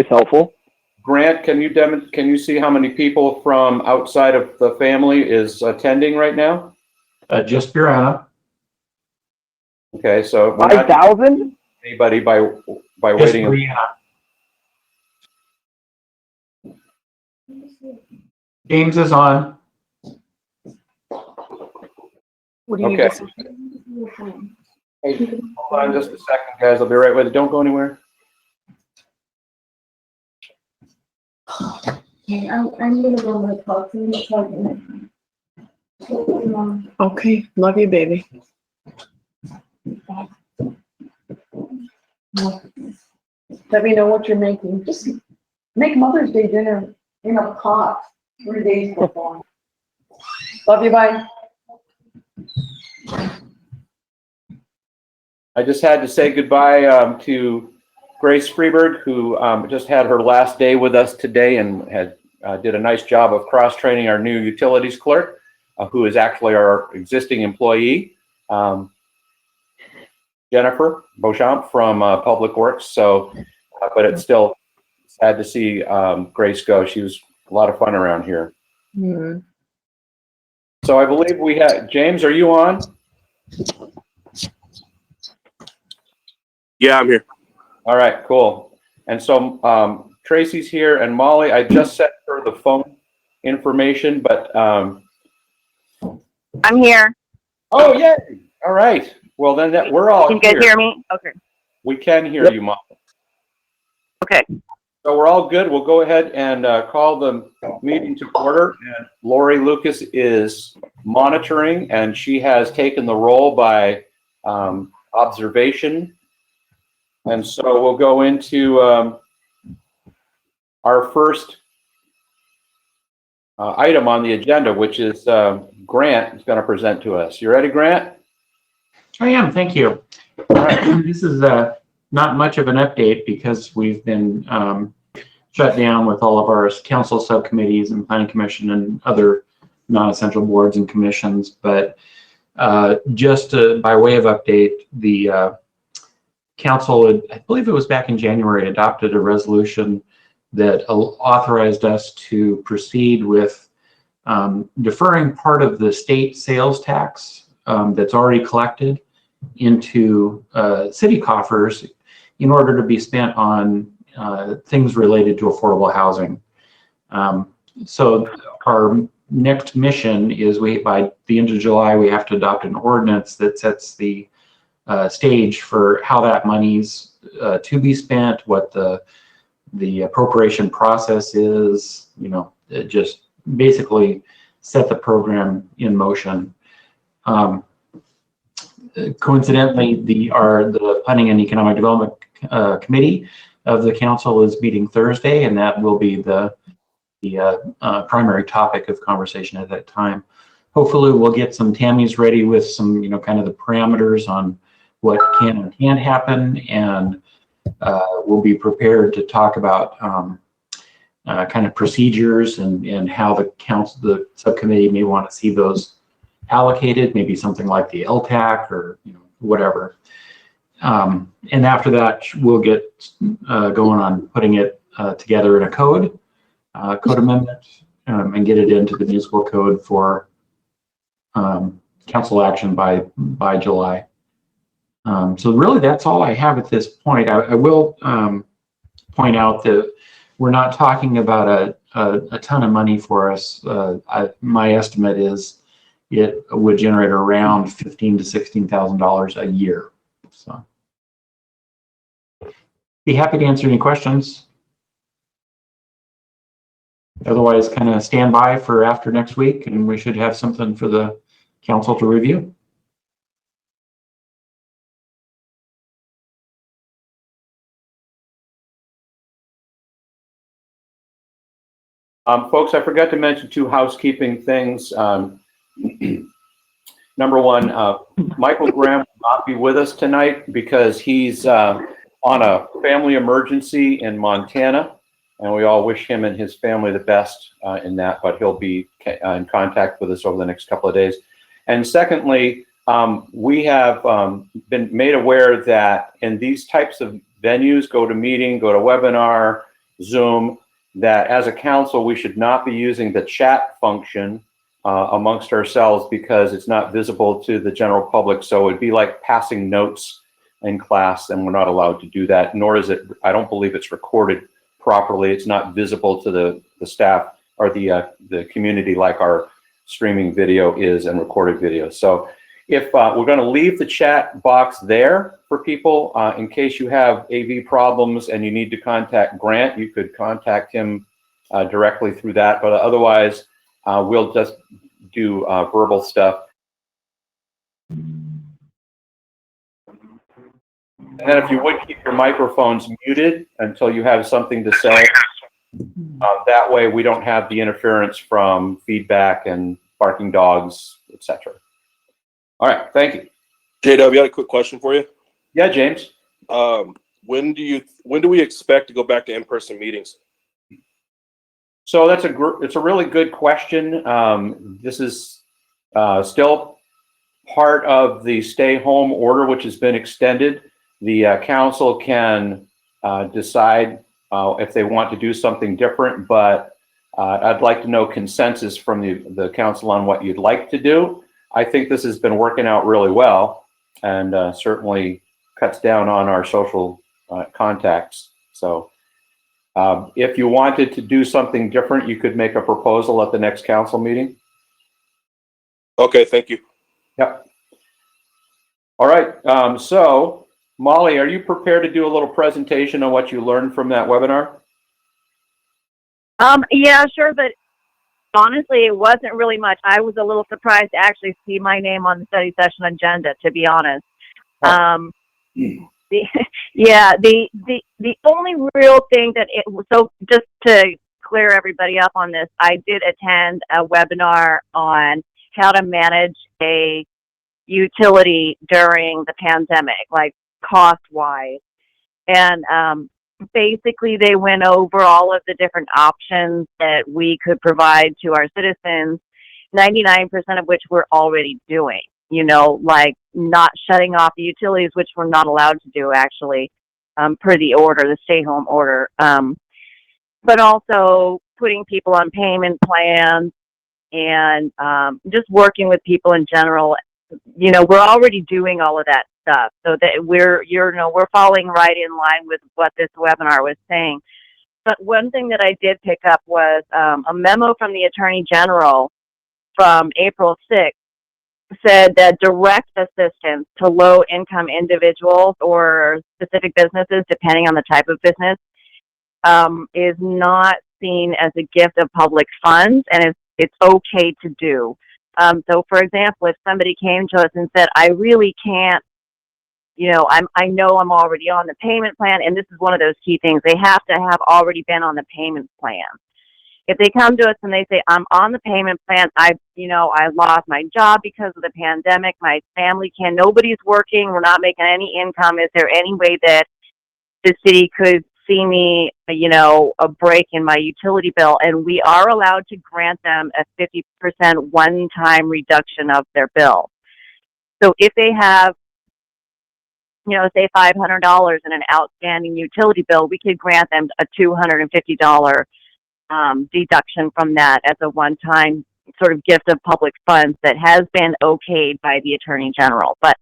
always helpful. Grant, can you see how many people from outside of the family is attending right now? Just Brianna. Okay, so 5,000? anybody by Just waiting. Brianna. James is on. What do you Okay. need to say? Hey, hold on just a second, guys. I'll be right with you. Don't go anywhere. Okay, I'm gonna go to talk to you. Okay, love you, baby. Let me know what you're making. Just make Mother's Day dinner in a pot 3 days before. Love you, bye. I just had to say goodbye to Grace Freeberg, who just had her last day with us today and did a nice job of cross-training our new utilities clerk, who is actually our existing employee, Jennifer Beauchamp from Public Works. So, but it's still sad to see Grace go. She was a lot of fun around here. Mm-hmm. So I believe we have, James, are you on? Yeah, I'm here. All right, cool. And so Tracy's here, and Molly, I just sent her the phone information, but I'm here. oh, yay. All right. Well, then we're all Can you guys hear me? Okay. We can hear you, Molly. Okay. So we're all good. We'll go ahead and call the meeting to order. And Lori Lucas is monitoring, and she has taken the role by observation. And so we'll go into our first item on the agenda, which is Grant is going to present to us. You ready, Grant? I am, thank you. This is not much of an update because we've been shut down with all of our council subcommittees and planning commission and other non-essential boards and commissions. But just by way of update, the council, I believe it was back in January, adopted a resolution that authorized us to proceed with deferring part of the state sales tax that's already collected into city coffers in order to be spent on things related to affordable housing. So our next mission is by the end of July, we have to adopt an ordinance that sets the stage for how that money's to be spent, what the appropriation process is, just basically set the program in motion. Coincidentally, the Planning and Economic Development Committee of the council is meeting Thursday, and that will be the primary topic of conversation at that time. Hopefully, we'll get some Tammys ready with some, kind of the parameters on what can and can't happen, and we'll be prepared to talk about kind of procedures and how the subcommittee may want to see those allocated, maybe something like the LTAC or whatever. And after that, we'll get going on putting it together in a code amendment, and get it into the municipal code for council action by July. So really, that's all I have at this point. I will point out that we're not talking about a ton of money for us. My estimate is it would generate around $15,000 to $16,000 a year. So, be happy to answer any questions. Otherwise, kind of stand by for after next week, and we should have something for the council to review. Folks, I forgot to mention two housekeeping things. Number one, Michael Graham will not be with us tonight because he's on a family emergency in Montana, and we all wish him and his family the best in that, but he'll be in contact with us over the next couple of days. And secondly, we have been made aware that in these types of venues, GoToMeeting, GoToWebinar, Zoom, that as a council, we should not be using the chat function amongst ourselves because it's not visible to the general public. So it'd be like passing notes in class, and we're not allowed to do that, nor is it, I don't believe it's recorded properly. It's not visible to the staff or the community like our streaming video is and recorded video. So if we're going to leave the chat box there for people, in case you have AV problems and you need to contact Grant, you could contact him directly through that. But otherwise, we'll just do verbal stuff. And then if you would keep your microphones muted until you have something to say. That way we don't have the interference from feedback and barking dogs, etc. All right, thank you. JW, I got a quick question for you. Yeah, James. When do we expect to go back to in-person meetings? So it's a really good question. This is still part of the stay-home order, which has been extended. The council can decide if they want to do something different, but I'd like to know consensus from the council on what you'd like to do. I think this has been working out really well and certainly cuts down on our social contacts. So if you wanted to do something different, you could make a proposal at the next council meeting. Okay, thank you. Yep. All right, so Molly, are you prepared to do a little presentation on what you learned from that webinar? Yeah, sure, but honestly, it wasn't really much. I was a little surprised to actually see my name on the study session agenda, to be honest. The only real thing that so just to clear everybody up on this, I did attend a webinar on how to manage a utility during the pandemic, like cost-wise. And basically, they went over all of the different options that we could provide to our citizens, 99% of which we're already doing, you know, like not shutting off the utilities, which we're not allowed to do, actually, per the order, the stay-home order, but also putting people on payment plans and just working with people in general. You know, we're already doing all of that stuff, so that we're following right in line with what this webinar was saying. But one thing that I did pick up was a memo from the Attorney General from April 6th said that direct assistance to low-income individuals or specific businesses, depending on the type of business, is not seen as a gift of public funds, and it's okay to do. So, for example, if somebody came to us and said, I really can't, you know, I know I'm already on the payment plan, and this is one of those key things, they have to have already been on the payment plan. If they come to us and they say, I'm on the payment plan, I lost my job because of the pandemic, my family nobody's working, we're not making any income, is there any way that the city could see me, you know, a break in my utility bill? And we are allowed to grant them a 50% one-time reduction of their bill. So if they have, you know, say $500 in an outstanding utility bill, we could grant them a $250 deduction from that as a one-time sort of gift of public funds that has been okayed by the Attorney General. But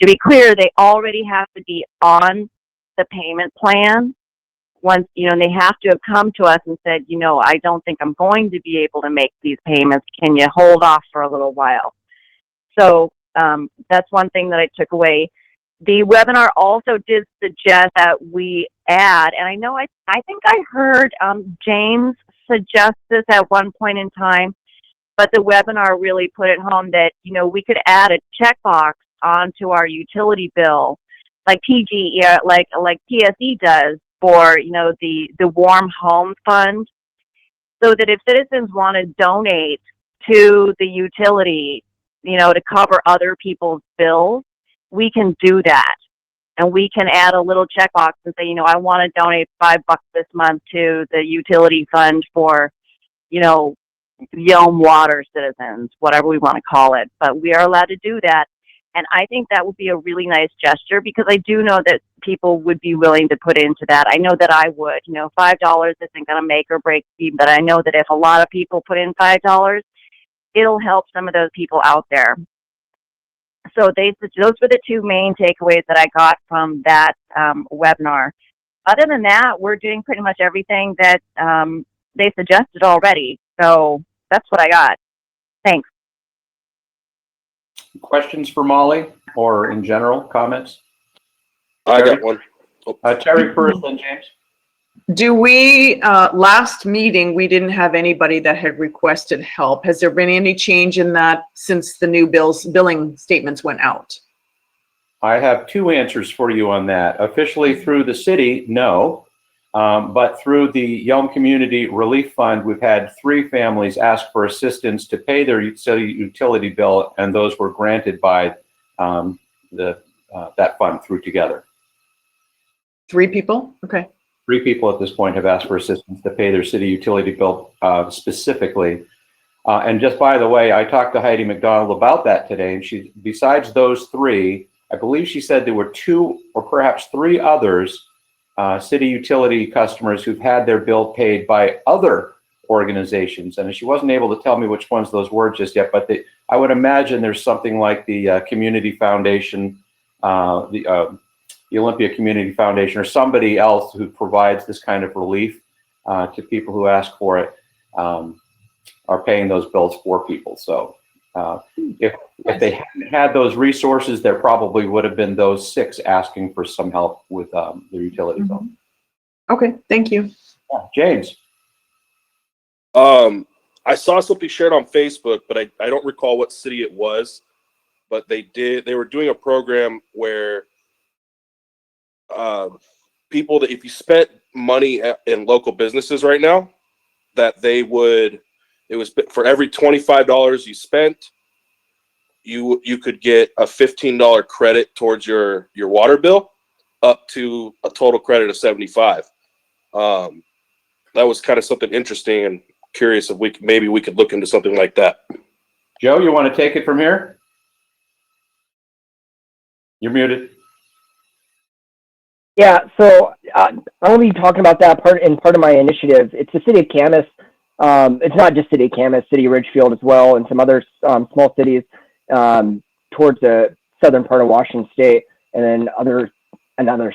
to be clear, they already have to be on the payment plan. Once, you know, and they have to have come to us and said, you know, I don't think I'm going to be able to make these payments. Can you hold off for a little while? So that's one thing that I took away. The webinar also did suggest that we add, and I know I think I heard James suggest this at one point in time, but the webinar really put it home that, you know, we could add a checkbox onto our utility bill, like like PSE does for, you know, the Warm Home Fund, so that if citizens want to donate to the utility, you know, to cover other people's bills, we can do that. And we can add a little checkbox and say, you know, I want to donate $5 this month to the utility fund for, you know, Yelm Water citizens, whatever we want to call it. But we are allowed to do that. And I think that would be a really nice gesture because I do know that people would be willing to put into that. I know that I would. You know, $5 isn't going to make or break me, but I know that if a lot of people put in $5, it'll help some of those people out there. So those were the two main takeaways that I got from that webinar. Other than that, we're doing pretty much everything that they suggested already. So that's what I got. Thanks. Questions for Molly or in general comments? I got one. Terry first, then James. Do we, last meeting, we didn't have anybody that had requested help. Has there been any change in that since the new billing statements went out? I have two answers for you on that. Officially through the city, no. But through the Yelm Community Relief Fund, we've had 3 families ask for assistance to pay their utility bill, and those were granted by that fund through Together. 3 people? Okay. 3 people at this point have asked for assistance to pay their city utility bill specifically. And just by the way, I talked to Heidi McDonald about that today, and she, besides those 3, I believe she said there were 2 or perhaps 3 others, city utility customers who've had their bill paid by other organizations. And she wasn't able to tell me which ones those were just yet, but I would imagine there's something like the Community Foundation, the Olympia Community Foundation, or somebody else who provides this kind of relief to people who ask for it, are paying those bills for people. So if they hadn't had those resources, there probably would have been those 6 asking for some help with their utility bill. Okay, thank you. Yeah, James. I saw something shared on Facebook, but I don't recall what city it was. But they were doing a program where people that if you spent money in local businesses right now, that it was for every $25 you spent, you could get a $15 credit towards your water bill, up to a total credit of $75. That was kind of something interesting, and curious if maybe we could look into something like that. Joe, you want to take it from here? You're muted. Yeah, so I'll be talking about that part of my initiative. It's the city of Camas. It's not just city of Camas, city of Ridgefield as well, and some other small cities towards the southern part of Washington State, and then other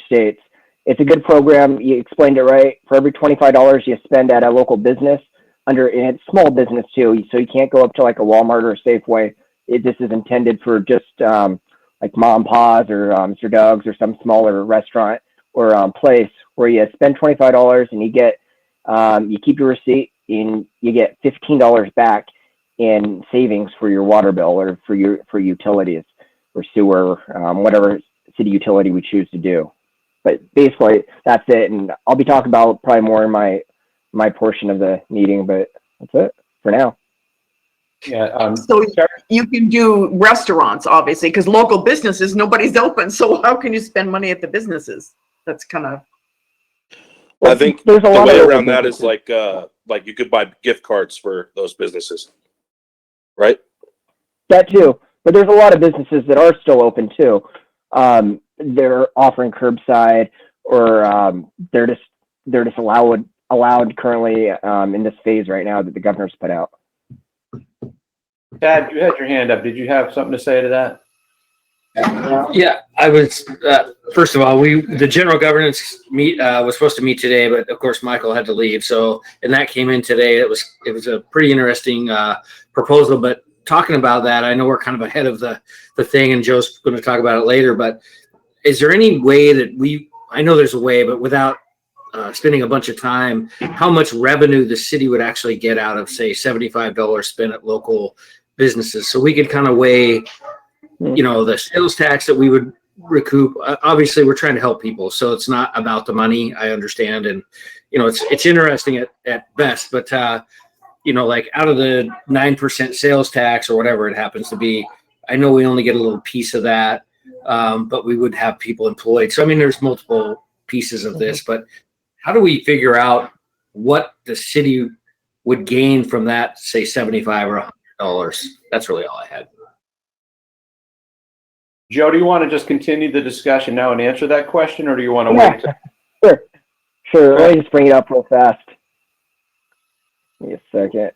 states. It's a good program. You explained it right. For every $25 you spend at a local business, and it's small business too, so you can't go up to like a Walmart or a Safeway. This is intended for just like Mom and Pa's or Mr. Doug's or some smaller restaurant or place where you spend $25 and you get you keep your receipt and you get $15 back in savings for your water bill or for utilities or sewer, whatever city utility we choose to do. But basically that's it, and I'll be talking about probably more in my portion of the meeting, but that's it for now. Yeah. So you can do restaurants, obviously, because local businesses, nobody's open. So how can you spend money at the businesses? That's kind of. I think there's a the lot way of around that is like you could buy gift cards for those businesses, right? That too, but there's a lot of businesses that are still open too. They're offering curbside, or they're just allowed currently in this phase right now that the governor's put out. Tad, you had your hand up. Did you have something to say to that? Yeah, I was, first of all, the general governance meet, was supposed to meet today, but of course Michael had to leave. So, and that came in today. It was a pretty interesting, proposal, but talking about that, I know we're kind of ahead of the thing, and Joe's going to talk about it later, but is there any way that I know there's a way, but without spending a bunch of time, how much revenue the city would actually get out of, say, $75 spent at local businesses? So we could kind of weigh, the sales tax that we would recoup. Obviously we're trying to help people, so it's not about the money, I understand. And, it's interesting at best, but, like out of the 9% sales tax or whatever it happens to be, I know we only get a little piece of that, but we would have people employed. So, I mean, there's multiple pieces of this, but how do we figure out what the city would gain from that, say $75 or $100? That's really all I had. Joe, do you want to just continue the discussion now and answer that question, or do you want to Yeah, wait? sure. Let me just bring it up real fast. Give me a second.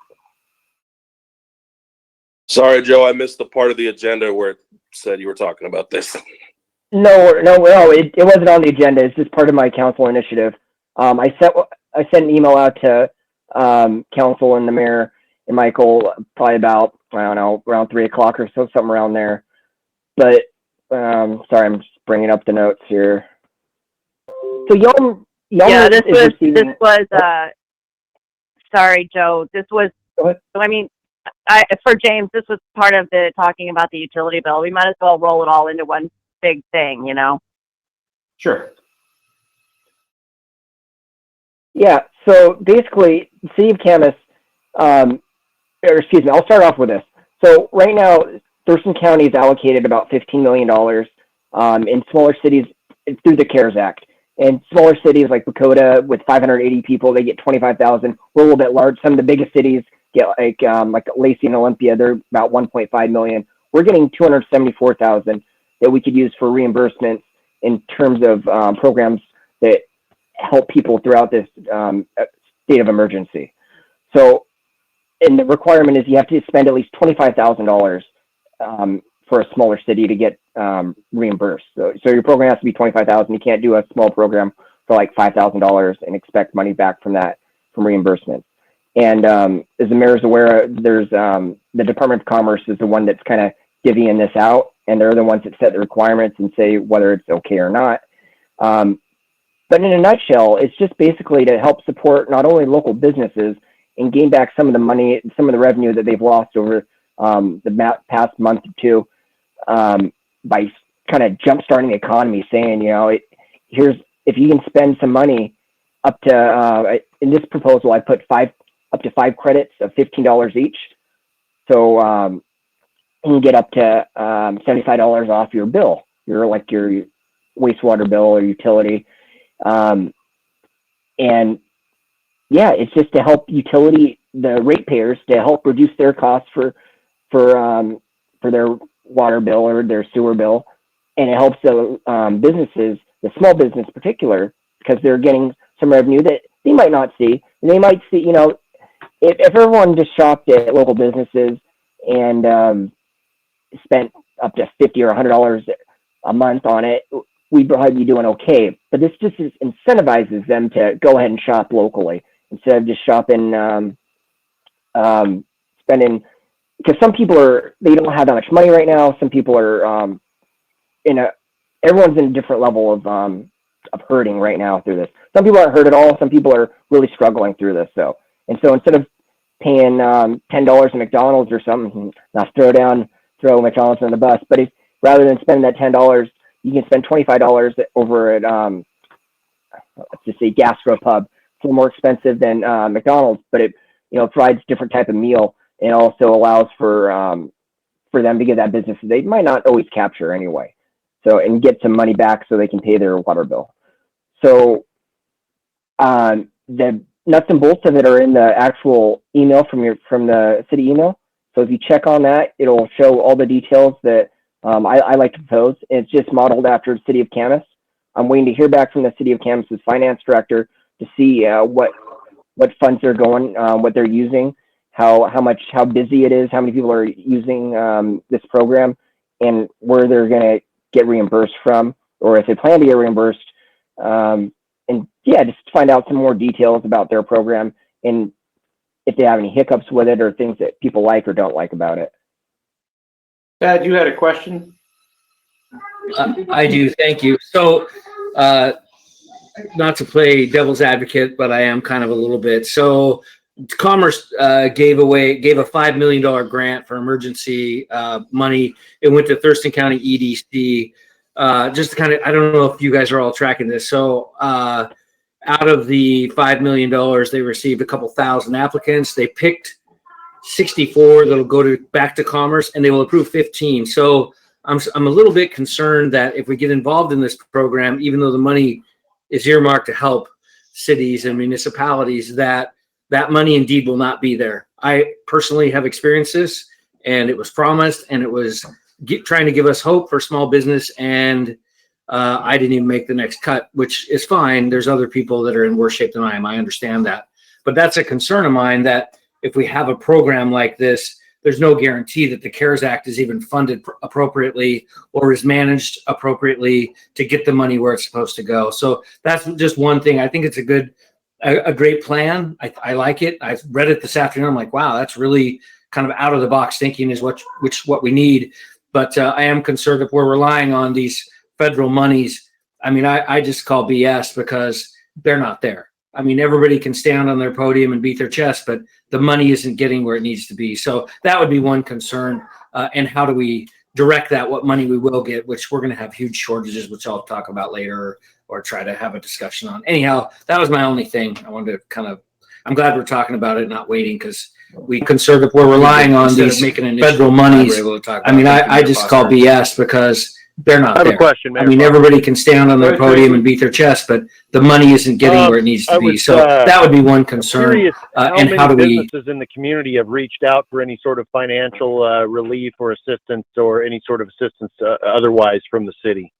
Sorry, Joe, I missed the part of the agenda where it said you were talking about this. No, it wasn't on the agenda. It's just part of my council initiative. I sent an email out to council and the mayor and Michael probably about, I don't know, around 3 o'clock or so, something around there. But sorry, I'm just bringing up the notes here. So Yelm Yeah, this is receiving. was, sorry, Joe, this was, Go ahead. I mean, for James, this was part of the talking about the utility bill. We might as well roll it all into one big thing, you know? Sure. Yeah, so basically, the city of Camas, or excuse me, I'll start off with this. So right now, Thurston County is allocated about $15 million in smaller cities through the CARES Act. And smaller cities like Lakota with 580 people, they get 25,000. We're a little bit large. Some of the biggest cities get like Lacey and Olympia, they're about 1.5 million. We're getting 274,000 that we could use for reimbursements in terms of programs that help people throughout this state of emergency. So, and the requirement is you have to spend at least $25,000 for a smaller city to get reimbursed. So your program has to be $25,000. You can't do a small program for like $5,000 and expect money back from that from reimbursement. And as the mayor is aware, there's the Department of Commerce is the one that's kind of divvying this out, and they're the ones that set the requirements and say whether it's okay or not. But in a nutshell, it's just basically to help support not only local businesses and gain back some of the money, some of the revenue that they've lost over the past month or two by kind of jumpstarting the economy, saying, you know, here's, if you can spend some money up to, in this proposal, I put up to 5 credits of $15 each. So you can get up to $75 off your bill, your wastewater bill or utility. And yeah, it's just to help the ratepayers to help reduce their costs for their water bill or their sewer bill. And it helps the businesses, the small business in particular, because they're getting some revenue that they might not see. And they might see, you know, if everyone just shopped at local businesses and spent up to $50 or $100 a month on it, we'd probably be doing okay. But this just incentivizes them to go ahead and shop locally instead of just shopping, spending, because some people they don't have that much money right now. Some people are everyone's in a different level of hurting right now through this. Some people aren't hurt at all. Some people are really struggling through this. So instead of paying $10 at McDonald's or something, not throw McDonald's on the bus, but rather than spending that $10, you can spend $25 over at let's just say Gastropub. It's a little more expensive than McDonald's, but it provides different type of meal and also allows for them to get that business they might not always capture anyway. So, and get some money back so they can pay their water bill. So the nuts and bolts of it are in the actual email from the city email. So if you check on that, it'll show all the details that I like to propose. It's just modeled after the city of Camas. I'm waiting to hear back from the city of Camas's finance director to see what funds they're going, what they're using, how busy it is, how many people are using this program, and where they're going to get reimbursed from, or if they plan to get reimbursed. And yeah, just find out some more details about their program and if they have any hiccups with it or things that people like or don't like about it. Thad, you had a question? I do. Thank you. So, not to play devil's advocate, but I am kind of a little bit. So, Commerce gave a $5 million grant for emergency money. It went to Thurston County EDC. Just to kind of, I don't know if you guys are all tracking this. So, out of the $5 million, they received a couple thousand applicants. They picked 64 that'll go back to Commerce, and they will approve 15. So I'm a little bit concerned that if we get involved in this program, even though the money is earmarked to help cities and municipalities, that money indeed will not be there. I personally have experienced this, and it was promised, and it was trying to give us hope for small business, and I didn't even make the next cut, which is fine. There's other people that are in worse shape than I am. I understand that. But that's a concern of mine, that if we have a program like this, there's no guarantee that the CARES Act is even funded appropriately or is managed appropriately to get the money where it's supposed to go. So that's just one thing. I think it's a great plan. I like it. I read it this afternoon. I'm like, wow, that's really kind of out of the box thinking is what we need. But I am concerned if we're relying on these federal monies. I mean, I just call BS because they're not there. I mean, everybody can stand on their podium and beat their chest, but the money isn't getting where it needs to be. So that would be one concern. And how do we direct that, what money we will get, which we're going to have huge shortages, which I'll talk about later or try to have a discussion on. Anyhow, that was my only thing. I wanted to I'm glad we're talking about it, not waiting, because we're relying on these federal monies. I mean, I just call BS because they're not there. I have a question, Mayor. I mean, everybody can stand on their podium and beat their chest, but the money isn't getting where it needs to be. So that would be one concern. Curious And how do we? businesses in the community have reached out for any sort of financial relief or assistance, or any sort of assistance otherwise from the city?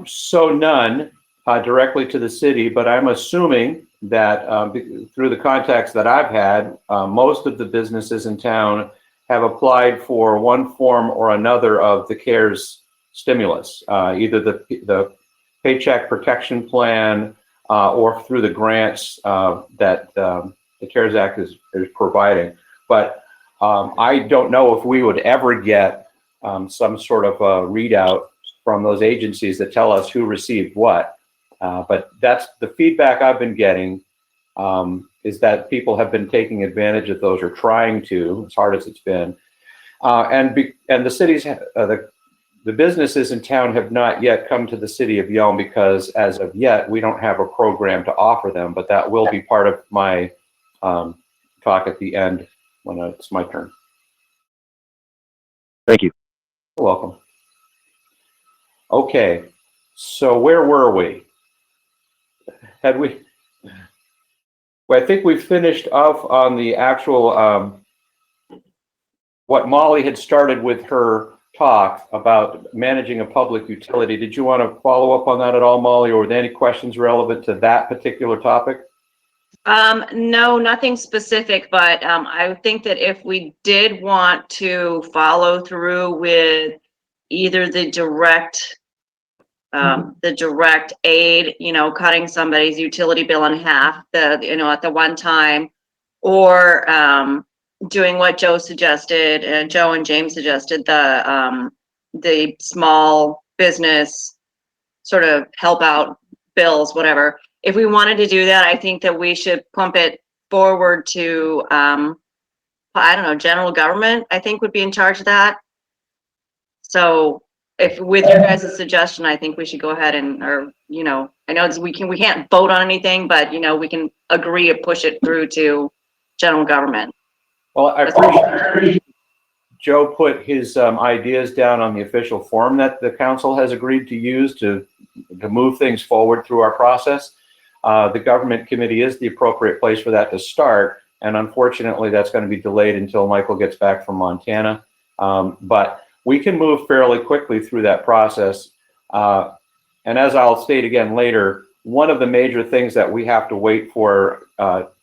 So none directly to the city, but I'm assuming that through the contacts that I've had, most of the businesses in town have applied for one form or another of the CARES stimulus, either the Paycheck Protection Plan or through the grants that the CARES Act is providing. But I don't know if we would ever get some sort of a readout from those agencies that tell us who received what. But that's the feedback I've been getting, is that people have been taking advantage of those, or trying to, as hard as it's been. And the cities, the businesses in town have not yet come to the city of Yelm, because as of yet, we don't have a program to offer them, but that will be part of my talk at the end when it's my turn. Thank you. You're welcome. Okay, so where were we? Well, I think we finished off on the actual, what Molly had started with her talk about managing a public utility. Did you want to follow up on that at all, Molly, or were there any questions relevant to that particular topic? No, nothing specific, but I think that if we did want to follow through with either the direct aid, cutting somebody's utility bill in half, at the one time, or doing what Joe suggested, Joe and James suggested, the small business sort of help out bills, whatever. If we wanted to do that, I think that we should pump it forward to, general government, I think would be in charge of that. So if with your guys' suggestion, I think we should go ahead and, I know we can't vote on anything, but we can agree to push it through to general government. Well, I appreciate Joe put his ideas down on the official form that the council has agreed to use to move things forward through our process. The government committee is the appropriate place for that to start, and unfortunately that's going to be delayed until Michael gets back from Montana. But we can move fairly quickly through that process. And as I'll state again later, one of the major things that we have to wait for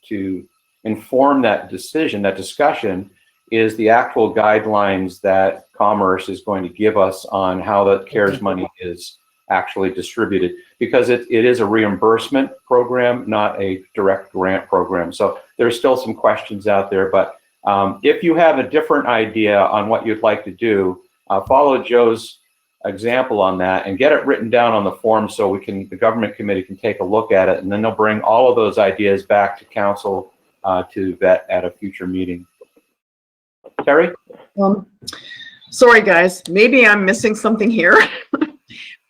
to inform that decision, that discussion, is the actual guidelines that Commerce is going to give us on how the CARES money is actually distributed, because it is a reimbursement program, not a direct grant program. So there's still some questions out there, but if you have a different idea on what you'd like to do, follow Joe's example on that and get it written down on the form so the government committee can take a look at it, and then they'll bring all of those ideas back to council to vet at a future meeting. Terry? Sorry guys, maybe I'm missing something here.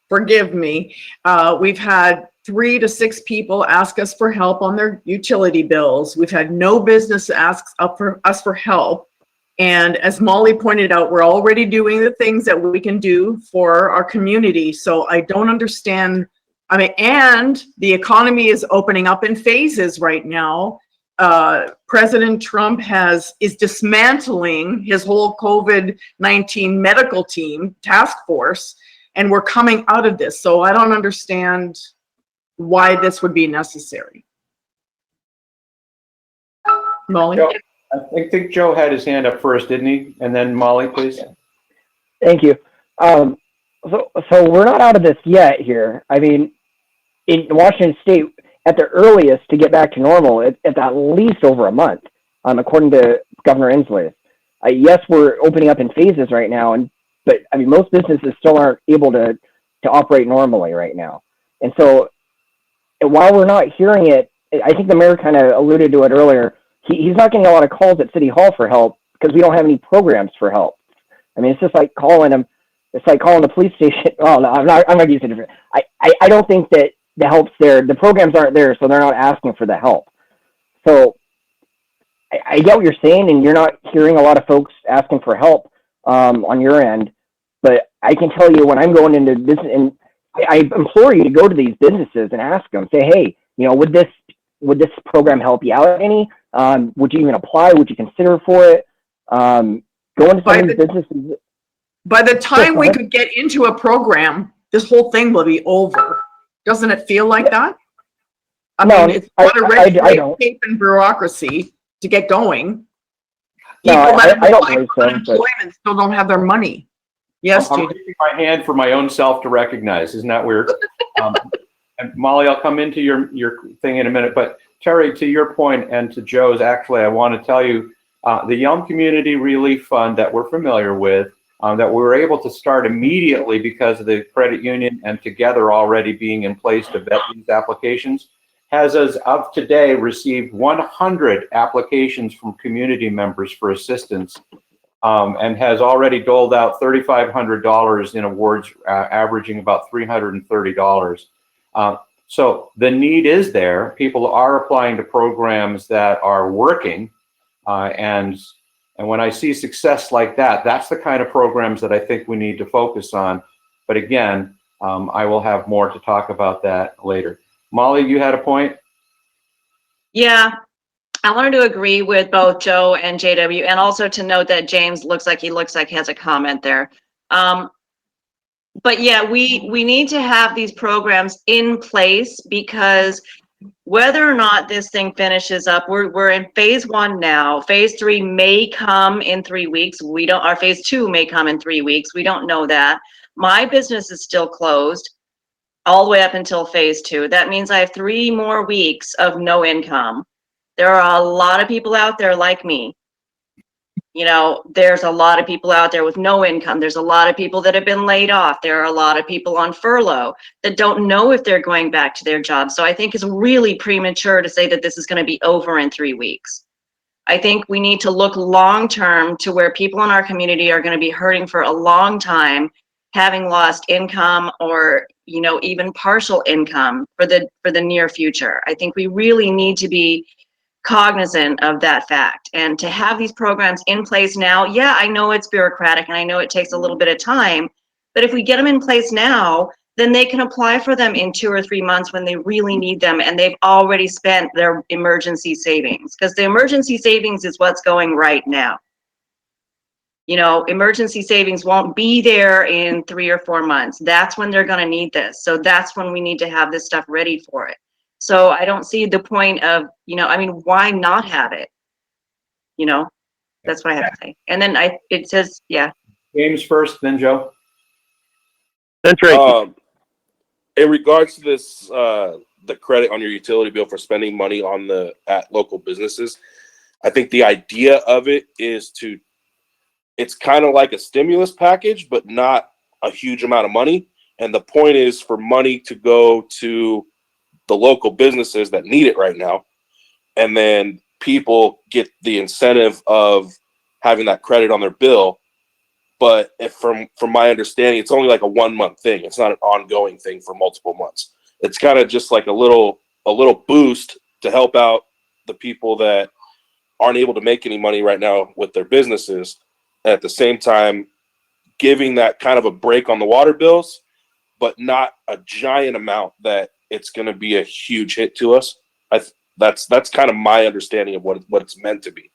Forgive me. We've had 3 to 6 people ask us for help on their utility bills. We've had no business ask us for help. And as Molly pointed out, we're already doing the things that we can do for our community. So I don't understand. And the economy is opening up in phases right now. President Trump is dismantling his whole COVID-19 medical team task force, and we're coming out of this. So I don't understand why this would be necessary. Molly? Joe, I think Joe had his hand up first, didn't he? And then Molly, please. Thank you. So we're not out of this yet here. I mean, in Washington State, at the earliest to get back to normal, it's at least over a month, according to Governor Inslee. Yes, we're opening up in phases right now, but I mean, most businesses still aren't able to operate normally right now. And so while we're not hearing it, I think the mayor kind of alluded to it earlier. He's not getting a lot of calls at City Hall for help because we don't have any programs for help. I mean, it's just like calling them. It's like calling the police station. Oh, no, I'm not going to use it different. I don't think that the help's there. The programs aren't there, so they're not asking for the help. So I get what you're saying, and you're not hearing a lot of folks asking for help on your end. But I can tell you when I'm going into business, and I implore you to go to these businesses and ask them, say, hey, you know, would this program help you out any? Would you even apply? Would you consider for it? Go into some of these businesses. By the time we could get into a program, this whole thing will be over. Doesn't it feel like that? I mean, it's a lot of red tape and bureaucracy to get going. People that I don't believe so. Unemployment still don't have their money. Yes, I'm raising my hand for my own self to recognize. Isn't that weird? And Molly, I'll come into your thing in a minute. But Terry, to your point and to Joe's, actually, I want to tell you the Yelm Community Relief Fund that we're familiar with, that we were able to start immediately because of the credit union and together already being in place to vet these applications, has as of today received 100 applications from community members for assistance, and has already doled out $3,500 in awards, averaging about $330. So the need is there. People are applying to programs that are working, and when I see success like that, that's the kind of programs that I think we need to focus on. But again, I will have more to talk about that later. Molly, you had a point? Yeah, I wanted to agree with both Joe and JW, and also to note that James looks like he has a comment there. But yeah, we need to have these programs in place, because whether or not this thing finishes up, we're in phase 1 now. Phase 3 may come in 3 weeks. Our phase 2 may come in 3 weeks. We don't know that. My business is still closed all the way up until phase 2. That means I have 3 more weeks of no income. There are a lot of people out there like me. You know, there's a lot of people out there with no income. There's a lot of people that have been laid off. There are a lot of people on furlough that don't know if they're going back to their jobs. So I think it's really premature to say that this is going to be over in 3 weeks. I think we need to look long term to where people in our community are going to be hurting for a long time, having lost income or, you know, even partial income for the near future. I think we really need to be cognizant of that fact, and to have these programs in place now. Yeah, I know it's bureaucratic and I know it takes a little bit of time, but if we get them in place now, then they can apply for them in 2 or 3 months when they really need them and they've already spent their emergency savings, because the emergency savings is what's going right now. You know, emergency savings won't be there in 3 or 4 months. That's when they're going to need this. So that's when we need to have this stuff ready for it. So I don't see the point of, you know, I mean, why not have it? You know, that's what I have to say. And then it says, yeah. James first, then Joe. That's right. In regards to this, the credit on your utility bill for spending money at local businesses, I think the idea of it is it's kind of like a stimulus package, but not a huge amount of money. And the point is for money to go to the local businesses that need it right now, and then people get the incentive of having that credit on their bill. But if from my understanding, it's only like a 1 month thing. It's not an ongoing thing for multiple months. It's kind of just like a little boost to help out the people that aren't able to make any money right now with their businesses. And at the same time, giving that kind of a break on the water bills, but not a giant amount that it's going to be a huge hit to us. That's kind of my understanding of what it's meant to be.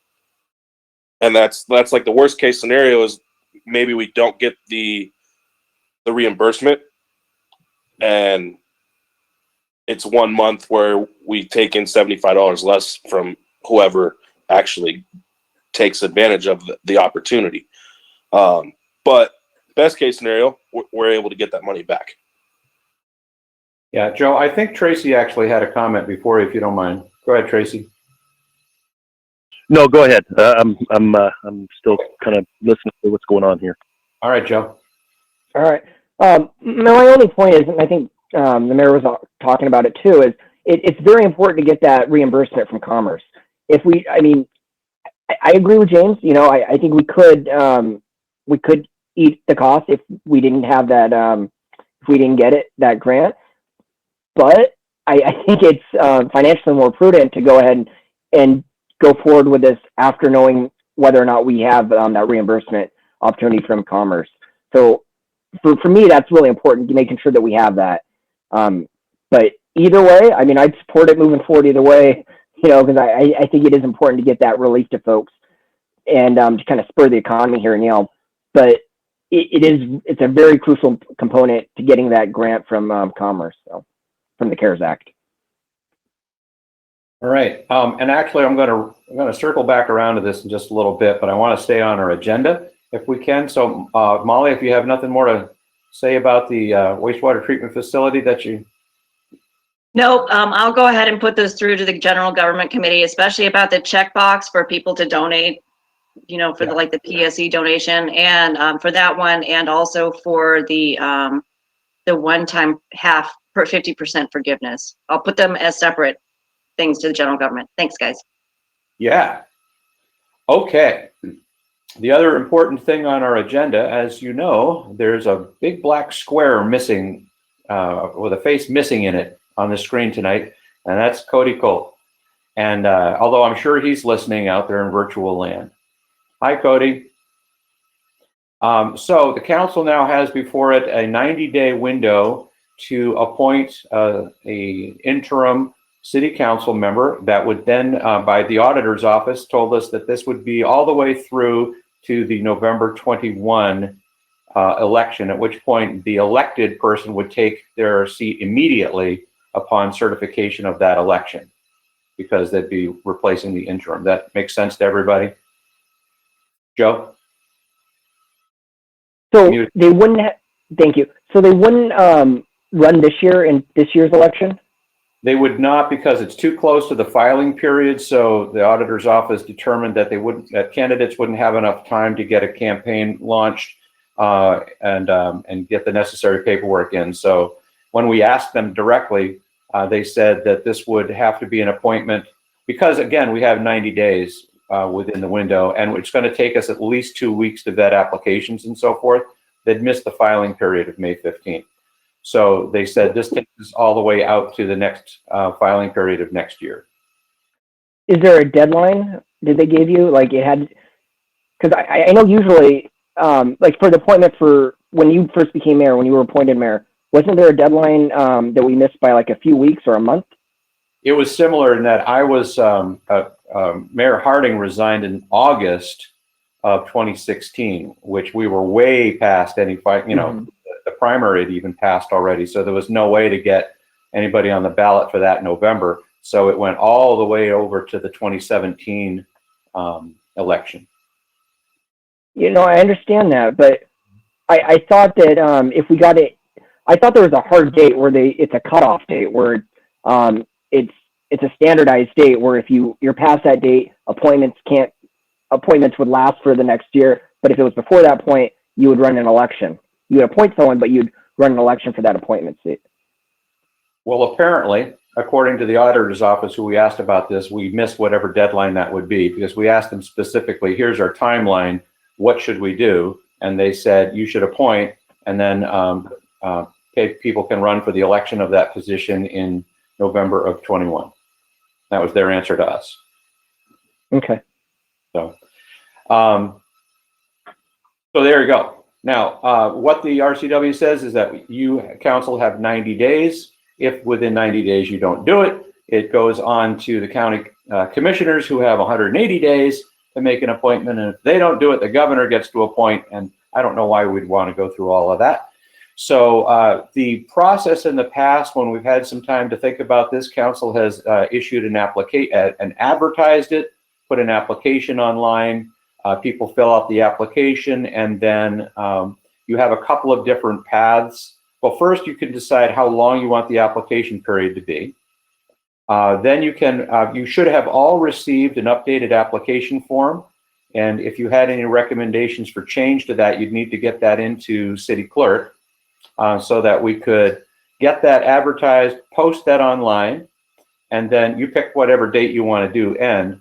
And that's like the worst case scenario is maybe we don't get the reimbursement, and it's 1 month where we take in $75 less from whoever actually takes advantage of the opportunity. But best case scenario, we're able to get that money back. Yeah, Joe, I think Tracy actually had a comment before, if you don't mind. Go ahead, Tracy. No, go ahead. I'm still kind of listening to what's going on here. All right, Joe. All right. My only point is, and I think the mayor was talking about it too, is it's very important to get that reimbursement from Commerce. I agree with James. You know, I think we could eat the cost if we didn't have that, if we didn't get that grant. But I think it's financially more prudent to go ahead and go forward with this after knowing whether or not we have that reimbursement opportunity from Commerce. So for me, that's really important, making sure that we have that. But either way, I mean, I'd support it moving forward either way, you know, because I think it is important to get that relief to folks and to kind of spur the economy here in Yelm. But it's a very crucial component to getting that grant from Commerce, so, from the CARES Act. All right. And actually, I'm going to circle back around to this in just a little bit, but I want to stay on our agenda if we can. So, Molly, if you have nothing more to say about the wastewater treatment facility that you... Nope, I'll go ahead and put this through to the General Government Committee, especially about the checkbox for people to donate, you know, for the PSE donation, and for that one, and also for the one-time half per 50% forgiveness. I'll put them as separate things to the general government. Thanks, guys. Yeah. Okay. The other important thing on our agenda, as you know, there's a big black square missing, with a face missing in it on the screen tonight, and that's Cody Cole. And although I'm sure he's listening out there in virtual land. Hi, Cody. So the council now has before it a 90-day window to appoint a interim city council member that would then, by the auditor's office, told us that this would be all the way through to the November 21 election, at which point the elected person would take their seat immediately upon certification of that election, because they'd be replacing the interim. That makes sense to everybody? Joe? So they wouldn't thank you. So they wouldn't run this year in this year's election? They would not, because it's too close to the filing period. So the auditor's office determined that that candidates wouldn't have enough time to get a campaign launched and get the necessary paperwork in. So when we asked them directly, they said that this would have to be an appointment, because again, we have 90 days within the window, and it's going to take us at least 2 weeks to vet applications and so forth. They'd missed the filing period of May 15th. So they said this takes us all the way out to the next filing period of next year. Is there a deadline did they give you? Like it had, because I know usually, like for the appointment for when you first became mayor, when you were appointed mayor, wasn't there a deadline that we missed by like a few weeks or a month? It was similar in that I was, Mayor Harding resigned in August of 2016, which we were way past any fight, you know, the primary had even passed already. So there was no way to get anybody on the ballot for that November. So it went all the way over to the 2017 election. You know, I understand that, but I thought that if we got it, I thought there was a hard date where it's a cutoff date where it's a standardized date where if you're past that date, appointments would last for the next year. But if it was before that point, you would run an election. You would appoint someone, but you'd run an election for that appointment seat. Well, apparently, according to the auditor's office, who we asked about this, we missed whatever deadline that would be, because we asked them specifically, here's our timeline, what should we do? And they said, you should appoint, and then people can run for the election of that position in November of 21. That was their answer to us. Okay. So there you go. Now, what the RCW says is that you, council, have 90 days. If within 90 days you don't do it, it goes on to the county commissioners, who have 180 days to make an appointment. And if they don't do it, the governor gets to appoint. And I don't know why we'd want to go through all of that. So the process in the past, when we've had some time to think about this, council has issued an application and advertised it, put an application online. People fill out the application, and then you have a couple of different paths. Well, first you can decide how long you want the application period to be. Then you should have all received an updated application form. And if you had any recommendations for change to that, you'd need to get that into city clerk so that we could get that advertised, post that online, and then you pick whatever date you want to do end.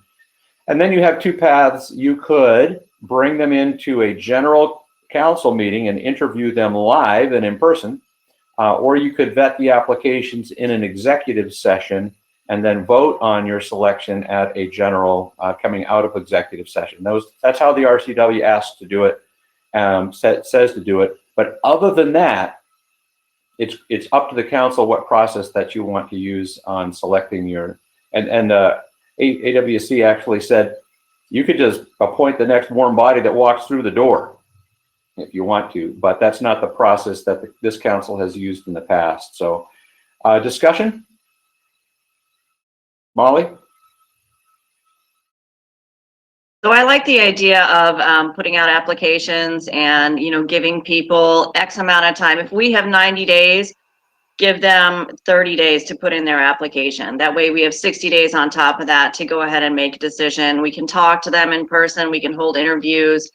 And then you have two paths. You could bring them into a general council meeting and interview them live and in person, or you could vet the applications in an executive session and then vote on your selection at a general coming out of executive session. That's how the RCW asks to do it, says to do it. But other than that, it's up to the council what process that you want to use on selecting your, and AWC actually said you could just appoint the next warm body that walks through the door if you want to, but that's not the process that this council has used in the past. So discussion? Molly? So I like the idea of putting out applications and, giving people X amount of time. If we have 90 days, give them 30 days to put in their application. That way we have 60 days on top of that to go ahead and make a decision. We can talk to them in person. We can hold interviews.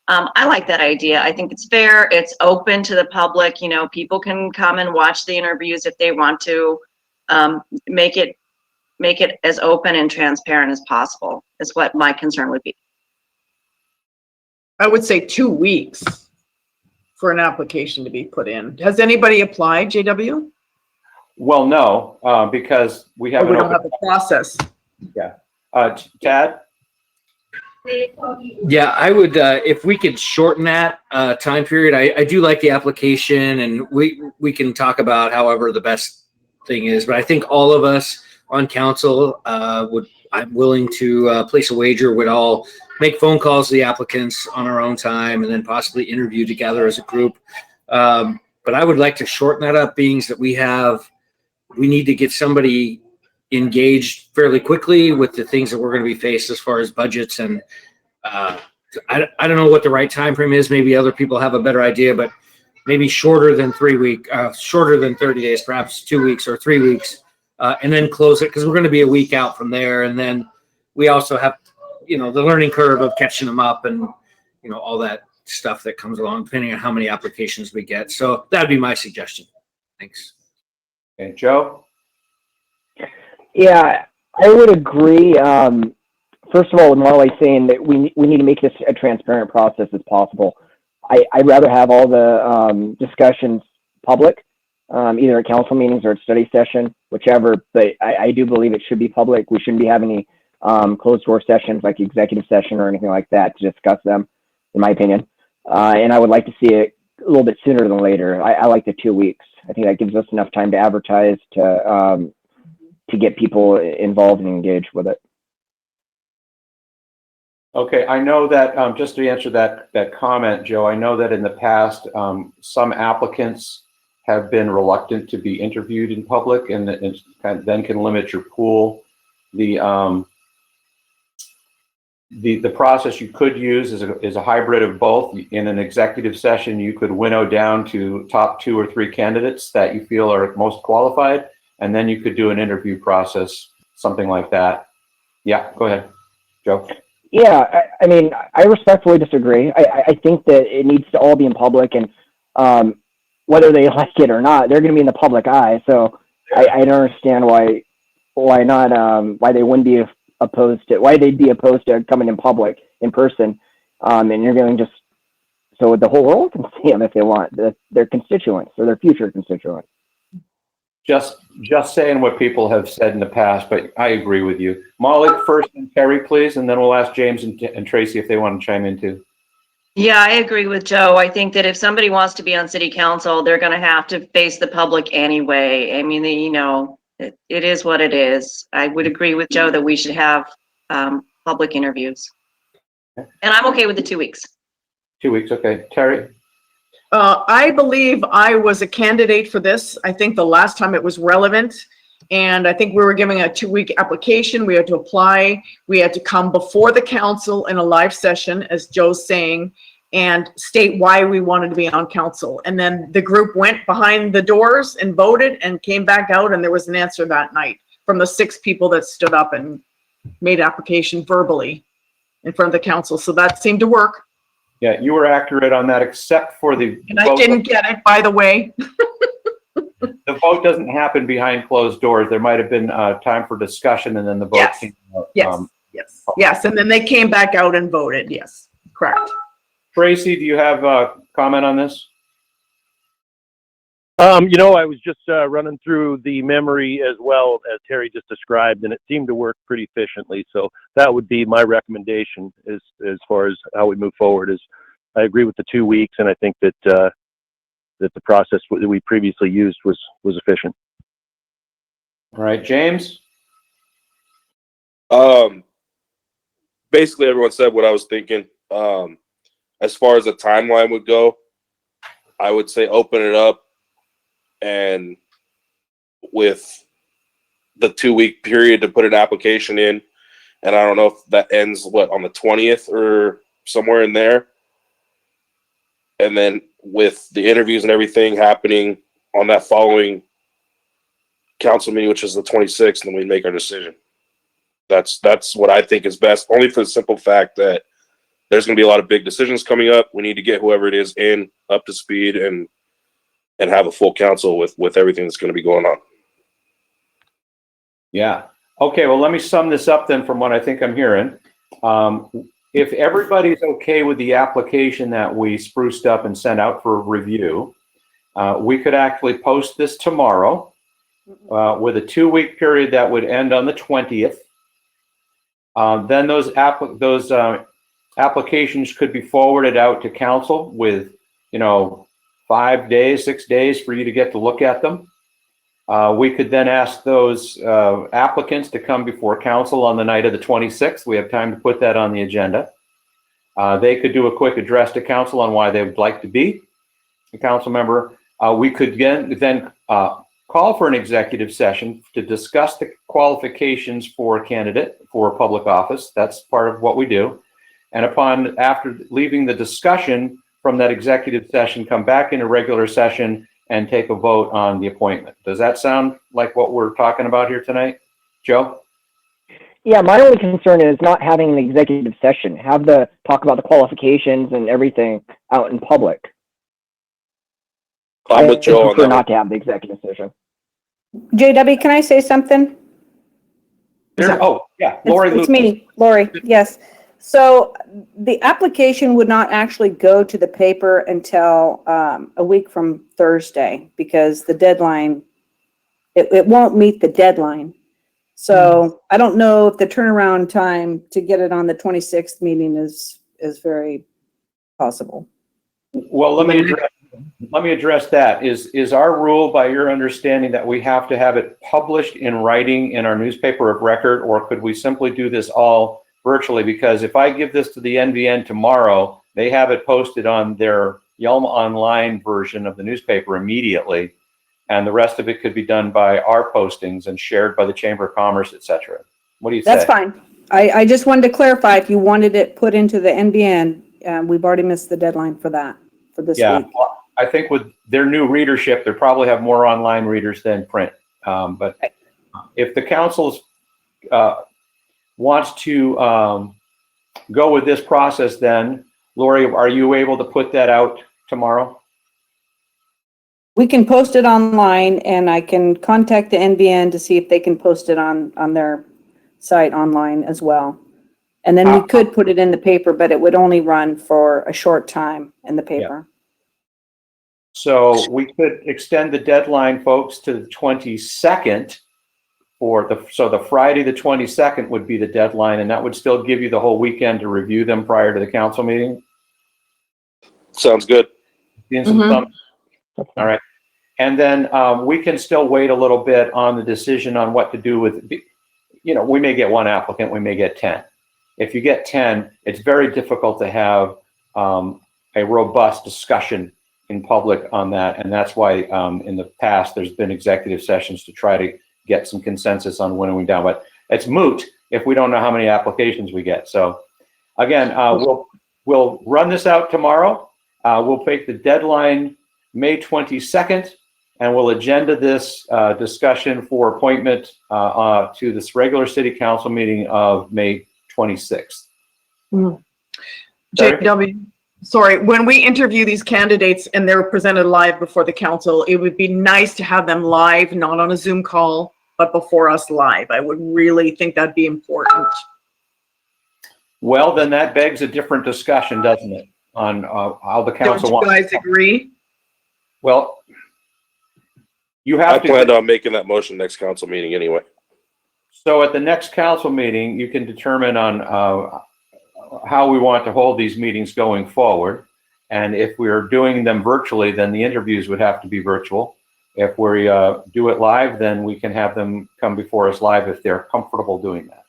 I like that idea. I think it's fair. It's open to the public. People can come and watch the interviews if they want to. Make it as open and transparent as possible is what my concern would be. I would say 2 weeks for an application to be put in. Has anybody applied, JW? Well, no, because we Or have we an don't have a process. Yeah. Tad? Yeah, I would, if we could shorten that time period. I do like the application, and we can talk about however the best thing is, but I think all of us on council I'm willing to place a wager, would all make phone calls to the applicants on our own time and then possibly interview together as a group. But I would like to shorten that up, being that we need to get somebody engaged fairly quickly with the things that we're going to be faced as far as budgets. And I don't know what the right time frame is. Maybe other people have a better idea, but maybe shorter than 3 weeks, shorter than 30 days, perhaps 2 weeks or 3 weeks, and then close it, because we're going to be a week out from there. And then we also have, the learning curve of catching them up and, all that stuff that comes along, depending on how many applications we get. So that'd be my suggestion. Thanks. Okay, Joe? Yeah, I would agree. First of all, with Marley saying that we need to make this a transparent process as possible. I'd rather have all the discussions public, either at council meetings or at study session, whichever. But I do believe it should be public. We shouldn't be having any closed door sessions like executive session or anything like that to discuss them, in my opinion. And I would like to see it a little bit sooner than later. I like the 2 weeks. I think that gives us enough time to advertise, to get people involved and engaged with it. Okay, I know that, just to answer that comment, Joe, I know that in the past, some applicants have been reluctant to be interviewed in public, and it then can limit your pool. The process you could use is a hybrid of both. In an executive session, you could winnow down to top 2 or 3 candidates that you feel are most qualified, and then you could do an interview process, something like that. Yeah, go ahead, Joe. Yeah, I mean, I respectfully disagree. I think that it needs to all be in public, and whether they like it or not, they're going to be in the public eye. So I don't understand why they wouldn't be opposed to, why they'd be opposed to coming in public, in person. And you're going to so the whole world can see them if they want, their constituents or their future constituents. Just saying what people have said in the past, but I agree with you. Molly first, and Terry, please, and then we'll ask James and Tracy if they want to chime in too. Yeah, I agree with Joe. I think that if somebody wants to be on city council, they're going to have to face the public anyway. I mean, it is what it is. I would agree with Joe that we should have public interviews. And I'm okay with the 2 weeks. 2 weeks, okay. Terry? I believe I was a candidate for this. I think the last time it was relevant. And I think we were giving a 2-week application. We had to apply. We had to come before the council in a live session, as Joe's saying, and state why we wanted to be on council. And then the group went behind the doors and voted and came back out, and there was an answer that night from the 6 people that stood up and made application verbally in front of the council. So that seemed to work. Yeah, you were accurate on that, except for the And I vote. didn't get it, by the way. The vote doesn't happen behind closed doors. There might have been time for discussion, and then the vote Yes. came out. Yes. And then they came back out and voted. Yes, correct. Tracy, do you have a comment on this? You know, I was just running through the memory as well as Terry just described, and it seemed to work pretty efficiently. So that would be my recommendation as far as how we move forward. Is I agree with the 2 weeks, and I think that that the process that we previously used was efficient. All right, James? Basically, everyone said what I was thinking. As far as the timeline would go, I would say open it up, and with the 2-week period to put an application in, and I don't know if that ends on the 20th or somewhere in there, and then with the interviews and everything happening on that following council meeting, which is the 26th, and then we make our decision. That's what I think is best, only for the simple fact that there's going to be a lot of big decisions coming up. We need to get whoever it is in up to speed and have a full council with everything that's going to be going on. Yeah. Okay, well, let me sum this up then from what I think I'm hearing. If everybody's okay with the application that we spruced up and sent out for review, we could actually post this tomorrow with a 2-week period that would end on the 20th. Then those applications could be forwarded out to council with, 5 days, 6 days for you to get to look at them. We could then ask those applicants to come before council on the night of the 26th. We have time to put that on the agenda. They could do a quick address to council on why they would like to be a council member. We could then call for an executive session to discuss the qualifications for a candidate for public office. That's part of what we do. And after leaving the discussion from that executive session, come back in a regular session and take a vote on the appointment. Does that sound like what we're talking about here tonight? Joe? Yeah, my only concern is not having an executive session. Have the talk about the qualifications and everything out in public. I'm with Joe on prefer that. not to have the executive session. JW, can I say something? Yeah, Lori. It's me, Lori, yes. So the application would not actually go to the paper until a week from Thursday because the deadline, it won't meet the deadline. So I don't know if the turnaround time to get it on the 26th meeting is very possible. Well, let me address that. Is our rule, by your understanding, that we have to have it published in writing in our newspaper of record, or could we simply do this all virtually? Because if I give this to the NVN tomorrow, they have it posted on their Yelm Online version of the newspaper immediately, and the rest of it could be done by our postings and shared by the Chamber of Commerce, etc. What do you say? That's fine. I just wanted to clarify if you wanted it put into the NBN, we've already missed the deadline for that, for this week. Well, I think with their new readership, they probably have more online readers than print. But if the council wants to go with this process, then Lori, are you able to put that out tomorrow? We can post it online, and I can contact the NBN to see if they can post it on their site online as well. And then we could put it in the paper, but it would only run for a short time in the paper. So we could extend the deadline, folks, to the 22nd so the Friday the 22nd would be the deadline, and that would still give you the whole weekend to review them prior to the council meeting. Sounds good. Seeing some thumbs. All right. And then we can still wait a little bit on the decision on what to do with, we may get one applicant, we may get 10. If you get 10, it's very difficult to have a robust discussion in public on that. And that's why in the past, there's been executive sessions to try to get some consensus on winnowing down. But it's moot if we don't know how many applications we get. So again, we'll run this out tomorrow. We'll take the deadline May 22nd, and we'll agenda this discussion for appointment to this regular city council meeting of May 26th. JW, sorry, when we interview these candidates and they're presented live before the council, it would be nice to have them live, not on a Zoom call, but before us live. I would really think that'd be important. Well, then that begs a different discussion, doesn't it, on how the council Don't you wants. guys agree? Well, you I have to. planned on making that motion next council meeting anyway. So at the next council meeting, you can determine on how we want to hold these meetings going forward. And if we're doing them virtually, then the interviews would have to be virtual. If we do it live, then we can have them come before us live if they're comfortable doing that.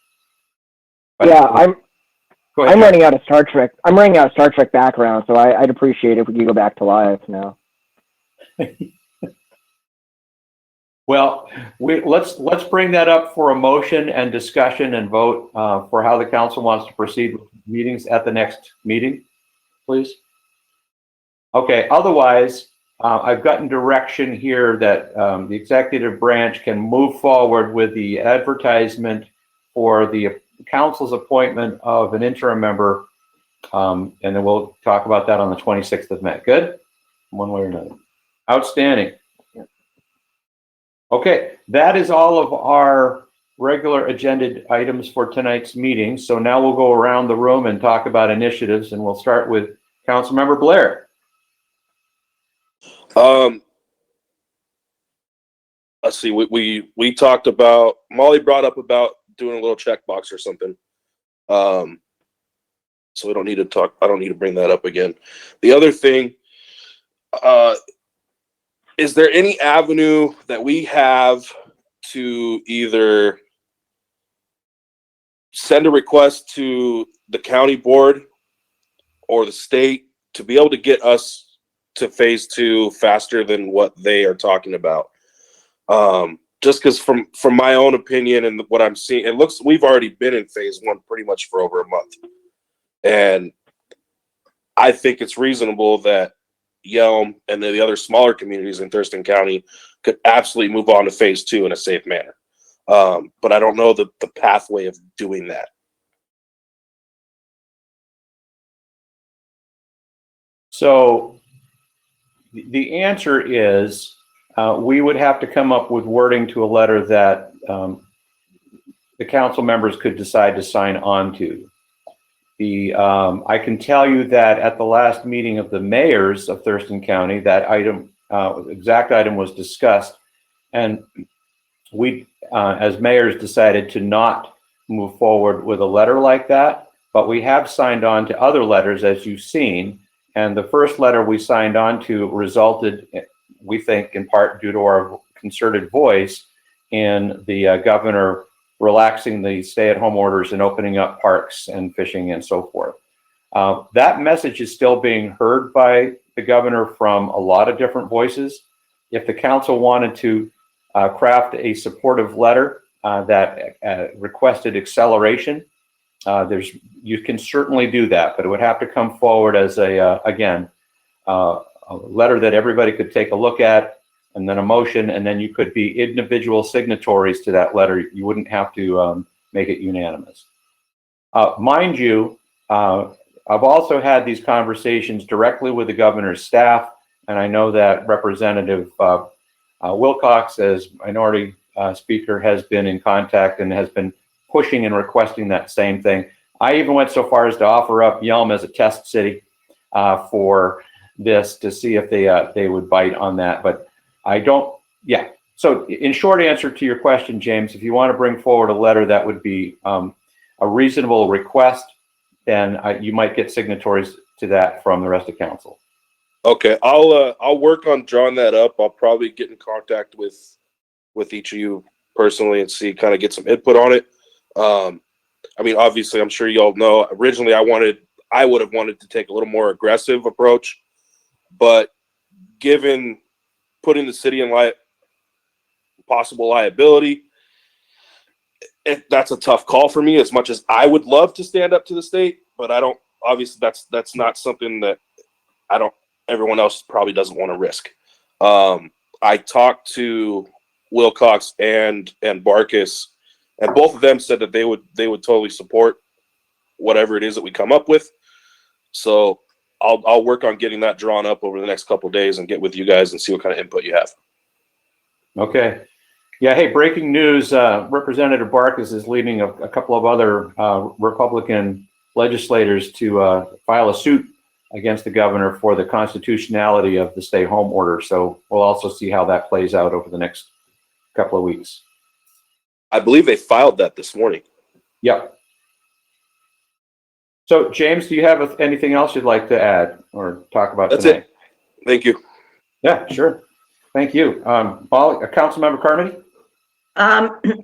But, Yeah, go ahead, I'm John. running out of Star Trek. I'm running out of Star Trek background, so I'd appreciate it if we could go back to live now. Well, let's bring that up for a motion and discussion and vote for how the council wants to proceed with meetings at the next meeting, please. Okay, otherwise, I've gotten direction here that the executive branch can move forward with the advertisement for the council's appointment of an interim member, and then we'll talk about that on the 26th of May. Good? One way or another. Outstanding. Okay, that is all of our regular agenda items for tonight's meeting. So now we'll go around the room and talk about initiatives, and we'll start with Councilmember Blair. Let's see, we talked about, Molly brought up about doing a little checkbox or something. So we don't need to talk, I don't need to bring that up again. The other thing, is there any avenue that we have to either send a request to the county board or the state to be able to get us to phase 2 faster than what they are talking about? Just because from my own opinion and what I'm seeing, it looks, we've already been in phase 1 pretty much for over a month. And I think it's reasonable that Yelm and the other smaller communities in Thurston County could absolutely move on to phase 2 in a safe manner. But I don't know the pathway of doing that. So the answer is we would have to come up with wording to a letter that the council members could decide to sign on to. I can tell you that at the last meeting of the mayors of Thurston County, that item, exact item was discussed, and we, as mayors, decided to not move forward with a letter like that, but we have signed on to other letters, as you've seen, and the first letter we signed on to resulted, we think, in part due to our concerted voice in the governor relaxing the stay-at-home orders and opening up parks and fishing and so forth. That message is still being heard by the governor from a lot of different voices. If the council wanted to craft a supportive letter that requested acceleration, you can certainly do that, but it would have to come forward as a letter that everybody could take a look at, and then a motion, and then you could be individual signatories to that letter. You wouldn't have to make it unanimous. Mind you, I've also had these conversations directly with the governor's staff, and I know that Representative Wilcox, as minority speaker, has been in contact and has been pushing and requesting that same thing. I even went so far as to offer up Yelm as a test city for this to see if they would bite on that, but I don't, yeah. So in short answer to your question, James, if you want to bring forward a letter that would be a reasonable request, then you might get signatories to that from the rest of council. Okay, I'll work on drawing that up. I'll probably get in contact with each of you personally and see, kind of get some input on it. I mean, obviously, I'm sure y'all know. Originally, I would have wanted to take a little more aggressive approach, but given putting the city in possible liability, that's a tough call for me. As much as I would love to stand up to the state, but I don't. Obviously, that's not something that everyone else probably doesn't want to risk. I talked to Wilcox and Barkus, and both of them said that they would totally support whatever it is that we come up with. So I'll work on getting that drawn up over the next couple of days and get with you guys and see what kind of input you have. Okay. Yeah. Hey, breaking news. Representative Barkus is leading a couple of other Republican legislators to file a suit against the governor for the constitutionality of the stay-home order. So we'll also see how that plays out over the next couple of weeks. I believe they filed that this morning. Yep. So, James, do you have anything else you'd like to add or talk about That's tonight? it. Thank you. Yeah, sure. Thank you. Councilmember Carmody?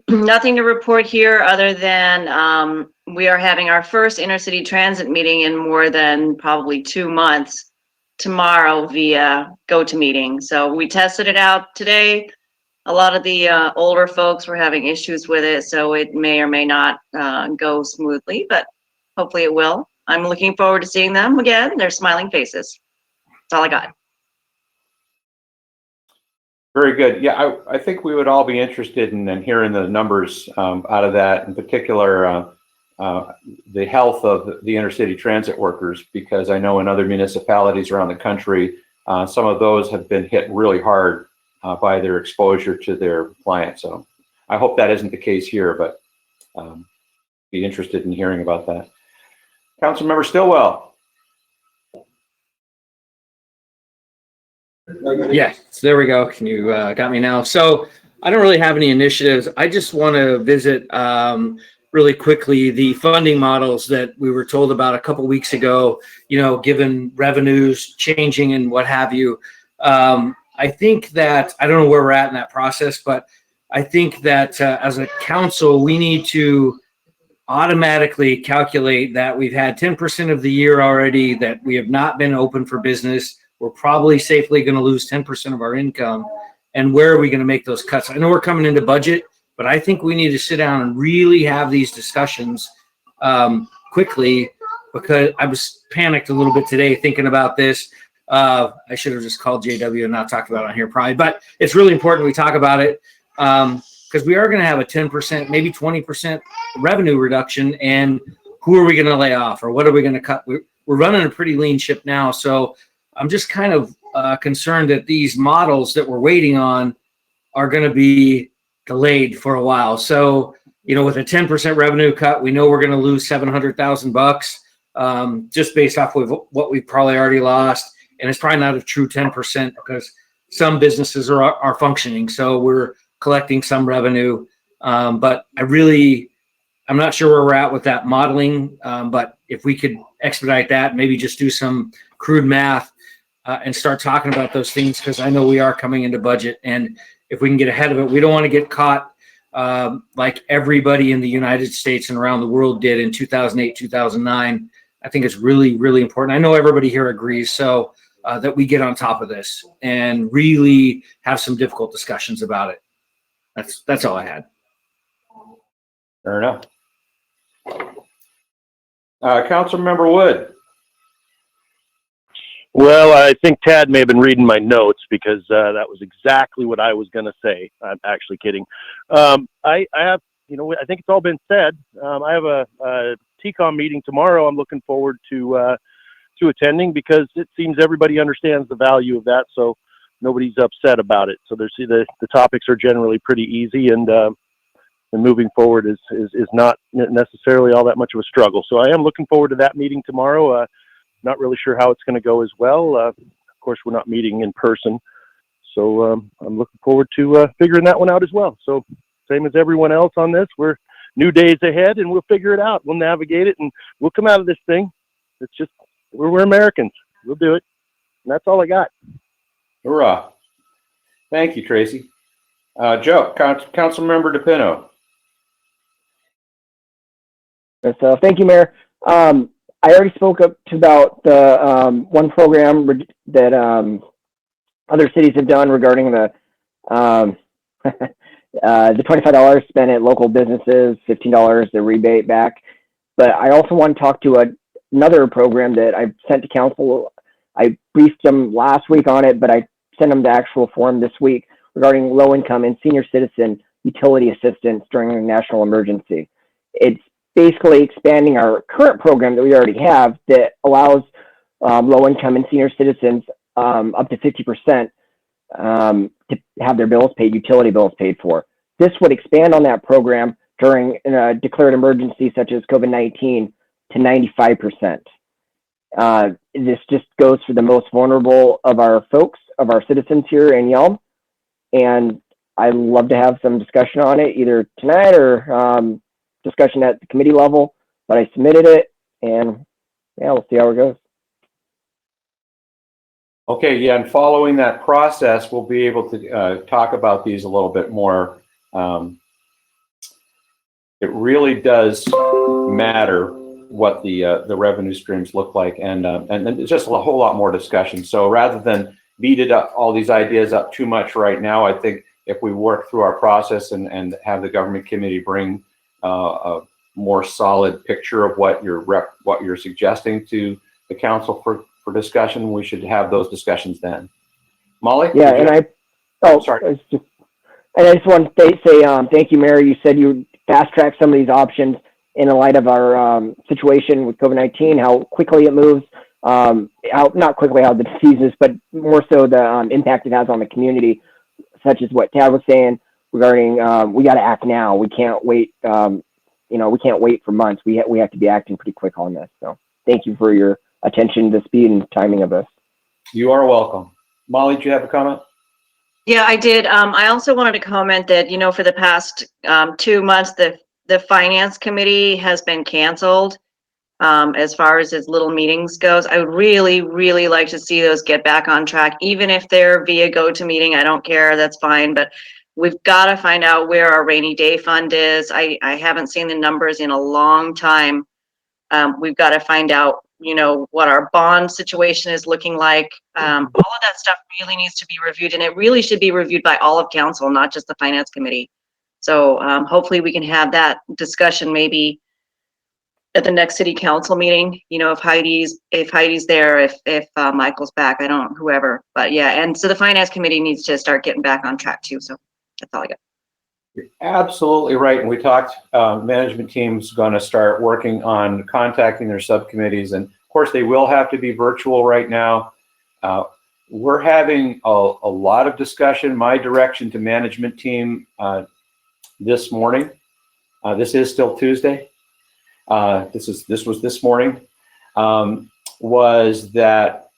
Nothing to report here other than we are having our first intercity transit meeting in more than probably 2 months tomorrow via GoToMeeting. So we tested it out today. A lot of the older folks were having issues with it, so it may or may not go smoothly, but hopefully it will. I'm looking forward to seeing them again. They're smiling faces. That's all I got. Very good. Yeah, I think we would all be interested in hearing the numbers out of that, in particular, the health of the intercity transit workers, because I know in other municipalities around the country, some of those have been hit really hard by their exposure to their clients. So I hope that isn't the case here, but be interested in hearing about that. Councilmember Stillwell. Yeah, so there we go. Can you got me now? So I don't really have any initiatives. I just want to visit really quickly the funding models that we were told about a couple weeks ago, given revenues changing and what have you. I think that, I don't know where we're at in that process, but I think that as a council, we need to automatically calculate that we've had 10% of the year already that we have not been open for business. We're probably safely going to lose 10% of our income. And where are we going to make those cuts? I know we're coming into budget, but I think we need to sit down and really have these discussions quickly, because I was panicked a little bit today thinking about this. I should have just called JW and not talked about it on here probably, but it's really important we talk about it because we are going to have a 10%, maybe 20% revenue reduction. And who are we going to lay off, or what are we going to cut? We're running a pretty lean ship now. So I'm just kind of concerned that these models that we're waiting on are going to be delayed for a while. So, with a 10% revenue cut, we know we're going to lose $700,000 just based off of what we've probably already lost. And it's probably not a true 10% because some businesses are functioning. So we're collecting some revenue. But I'm not sure where we're at with that modeling. But if we could expedite that, maybe just do some crude math and start talking about those things, because I know we are coming into budget. And if we can get ahead of it, we don't want to get caught like everybody in the United States and around the world did in 2008, 2009. I think it's really, really important. I know everybody here agrees. So that we get on top of this and really have some difficult discussions about it. That's all I had. Fair enough. Councilmember Wood. Well, I think Tad may have been reading my notes, because that was exactly what I was going to say. I'm actually kidding. I have, I think it's all been said. I have a TCOM meeting tomorrow. I'm looking forward to attending, because it seems everybody understands the value of that, so nobody's upset about it. So the topics are generally pretty easy, and moving forward is not necessarily all that much of a struggle. So I am looking forward to that meeting tomorrow. Not really sure how it's going to go as well. Of course, we're not meeting in person, so I'm looking forward to figuring that one out as well. So same as everyone else on this, we're new days ahead, and we'll figure it out. We'll navigate it, and we'll come out of this thing. It's just, we're Americans. We'll do it. And that's all I got. Hoorah. Thank you, Tracy. Joe, Councilmember DePino. So thank you, Mayor. I already spoke up to about the one program that other cities have done regarding the the $25 spent at local businesses, $15 the rebate back. But I also want to talk to another program that I sent to council. I briefed them last week on it, but I sent them the actual form this week regarding low-income and senior citizen utility assistance during a national emergency. It's basically expanding our current program that we already have that allows low-income and senior citizens up to 50% to have their bills paid, utility bills paid for. This would expand on that program during a declared emergency such as COVID-19 to 95%. This just goes for the most vulnerable of our folks, of our citizens here in Yelm. And I'd love to have some discussion on it either tonight or discussion at the committee level, but I submitted it and yeah, we'll see how it goes. Okay, yeah, and following that process, we'll be able to talk about these a little bit more. It really does matter what the revenue streams look like, and it's just a whole lot more discussion. So rather than beat it up, all these ideas up too much right now, I think if we work through our process and have the government committee bring a more solid picture of what you're suggesting to the council for discussion, we should have those discussions then. Molly? Yeah, and sorry. I just want to say thank you, Mayor. You said you fast track some of these options in the light of our situation with COVID-19, how quickly it moves, not quickly how the disease is, but more so the impact it has on the community, such as what Tad was saying regarding we got to act now. We can't wait. We can't wait for months. We have to be acting pretty quick on this. So thank you for your attention to speed and timing of this. You are welcome. Molly, do you have a comment? Yeah, I did. I also wanted to comment that, for the past 2 months, the finance committee has been canceled as far as its little meetings goes. I would really, really like to see those get back on track, even if they're via GoToMeeting. I don't care. That's fine. But we've got to find out where our rainy day fund is. I haven't seen the numbers in a long time. We've got to find out, what our bond situation is looking like. All of that stuff really needs to be reviewed, and it really should be reviewed by all of council, not just the finance committee. So hopefully we can have that discussion maybe at the next city council meeting, if Heidi's there, if Michael's back, whoever, but yeah. And so the finance committee needs to start getting back on track too. So that's all I got. You're absolutely right. And we talked, management team's going to start working on contacting their subcommittees. And of course, they will have to be virtual right now. We're having a lot of discussion. My direction to management team this morning, this is still Tuesday. This was this morning, was that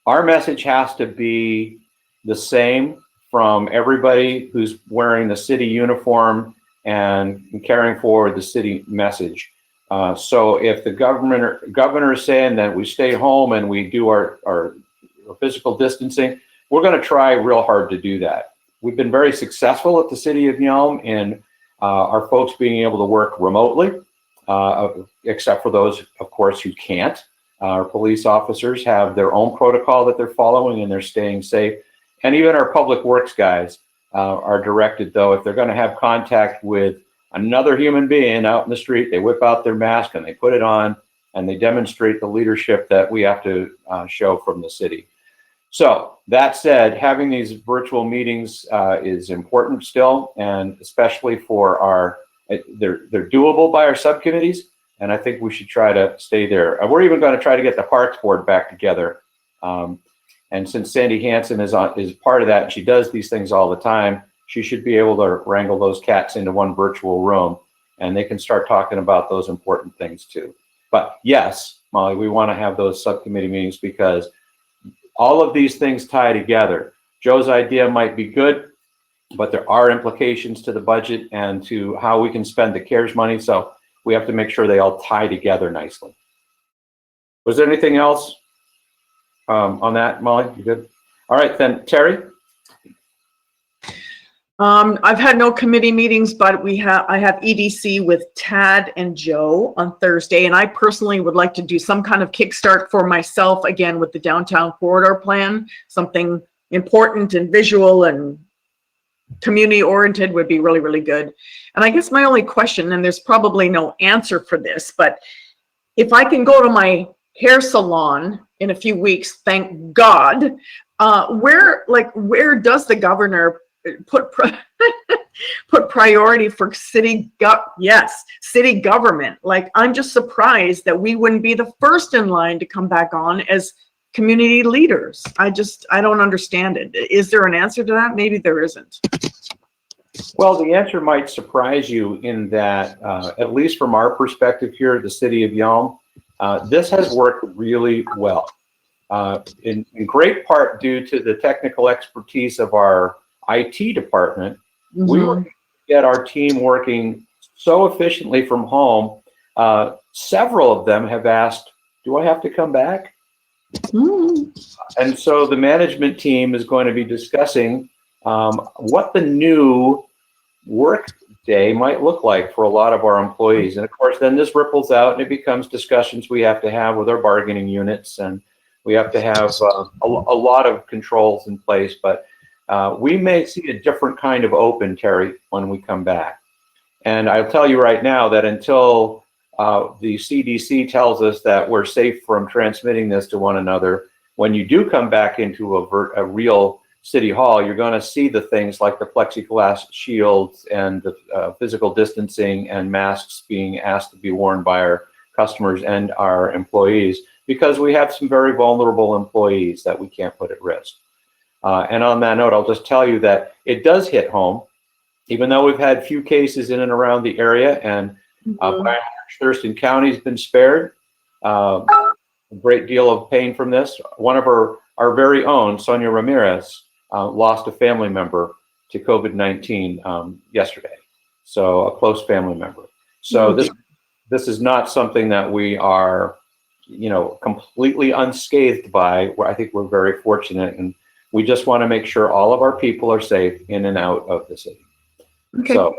our message has to be the same from everybody who's wearing the city uniform and carrying forward the city message. So if the governor is saying that we stay home and we do our physical distancing, we're going to try real hard to do that. We've been very successful at the city of Yelm in our folks being able to work remotely, except for those, of course, who can't. Our police officers have their own protocol that they're following and they're staying safe. And even our public works guys are directed, though, if they're going to have contact with another human being out in the street, they whip out their mask and they put it on and they demonstrate the leadership that we have to show from the city. So that said, having these virtual meetings is important still, and especially for they're doable by our subcommittees, and I think we should try to stay there. We're even going to try to get the Parks Board back together. And since Sandy Hansen is part of that, and she does these things all the time, she should be able to wrangle those cats into one virtual room, and they can start talking about those important things too. But yes, Molly, we want to have those subcommittee meetings because all of these things tie together. Joe's idea might be good, but there are implications to the budget and to how we can spend the CARES money. So we have to make sure they all tie together nicely. Was there anything else? on that, Molly? You good? All right, then, Terry? I've had no committee meetings, but I have EDC with Tad and Joe on Thursday, and I personally would like to do some kind of kickstart for myself again with the downtown corridor plan. Something important and visual and community oriented would be really, really good. And I guess my only question, and there's probably no answer for this, but if I can go to my hair salon in a few weeks, thank God, where does the governor put put priority for city government? Like, I'm just surprised that we wouldn't be the first in line to come back on as community leaders. I don't understand it. Is there an answer to that? Maybe there isn't. Well, the answer might surprise you in that, at least from our perspective here at the city of Yelm, this has worked really well. In great part due to the technical expertise of our IT department. Mm-hmm. We were able to get our team working so efficiently from home. Several of them have asked, do I have to come back? Mm-hmm. And so the management team is going to be discussing what the new work day might look like for a lot of our employees. And of course, then this ripples out and it becomes discussions we have to have with our bargaining units, and we have to have a lot of controls in place. But we may see a different kind of open, Terry, when we come back. And I'll tell you right now that until the CDC tells us that we're safe from transmitting this to one another, when you do come back into a real city hall, you're going to see the things like the plexiglass shields and the physical distancing and masks being asked to be worn by our customers and our employees, because we have some very vulnerable employees that we can't put at risk. And on that note, I'll just tell you that it does hit home, even though we've had few cases in and around the area, and Thurston County has been spared a great deal of pain from this. One of our very own, Sonia Ramirez, lost a family member to COVID-19 yesterday. So a close family member. So this is not something that we are, completely unscathed by. I think we're very fortunate, and we just want to make sure all of our people are safe in and out of the city. Okay. So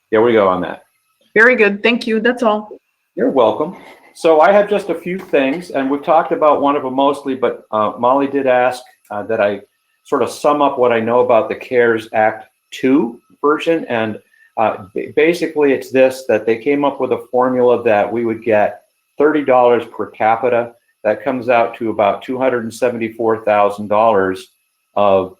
there we go on that. Very good. Thank you. That's all. You're welcome. So I have just a few things, and we've talked about one of them mostly, but Molly did ask that I sort of sum up what I know about the CARES Act 2 version. And basically it's this, that they came up with a formula that we would get $30 per capita. That comes out to about $274,000 of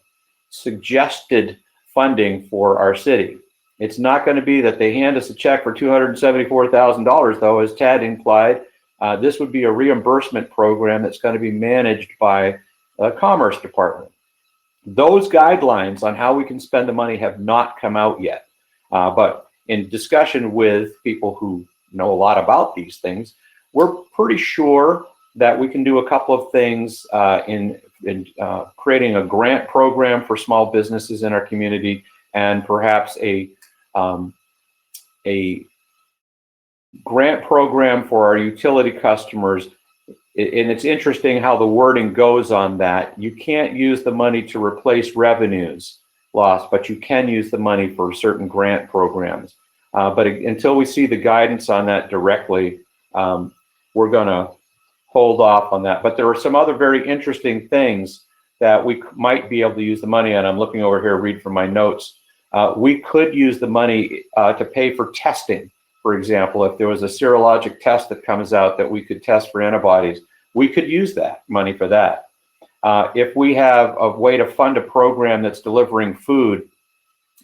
suggested funding for our city. It's not going to be that they hand us a check for $274,000, though, as Tad implied. This would be a reimbursement program that's going to be managed by the Commerce Department. Those guidelines on how we can spend the money have not come out yet. But in discussion with people who know a lot about these things, we're pretty sure that we can do a couple of things in creating a grant program for small businesses in our community, and perhaps a grant program for our utility customers. And it's interesting how the wording goes on that. You can't use the money to replace revenues lost, but you can use the money for certain grant programs. But until we see the guidance on that directly, we're going to hold off on that. But there are some other very interesting things that we might be able to use the money on. I'm looking over here, read from my notes. We could use the money to pay for testing. For example, if there was a serologic test that comes out that we could test for antibodies, we could use that money for that. If we have a way to fund a program that's delivering food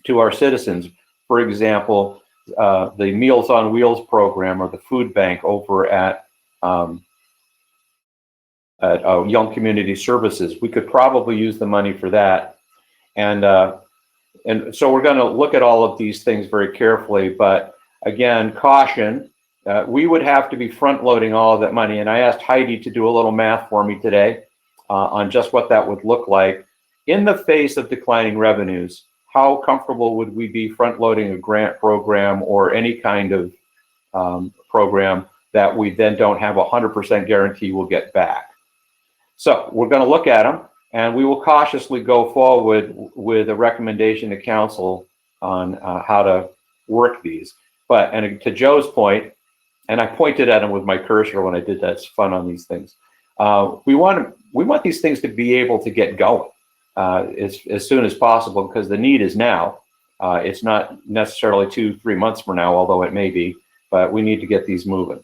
to our citizens, for example, the Meals on Wheels program or the food bank over at Yelm Community Services, we could probably use the money for that. And so we're going to look at all of these things very carefully. But again, caution, we would have to be front loading all of that money. And I asked Heidi to do a little math for me today on just what that would look like. In the face of declining revenues, how comfortable would we be front loading a grant program or any kind of program that we then don't have 100% guarantee we'll get back? So we're going to look at them, and we will cautiously go forward with a recommendation to council on how to work these. But, and to Joe's point, and I pointed at him with my cursor when I did that, it's fun on these things. We want these things to be able to get going as soon as possible, because the need is now. It's not necessarily 2-3 months from now, although it may be, but we need to get these moving.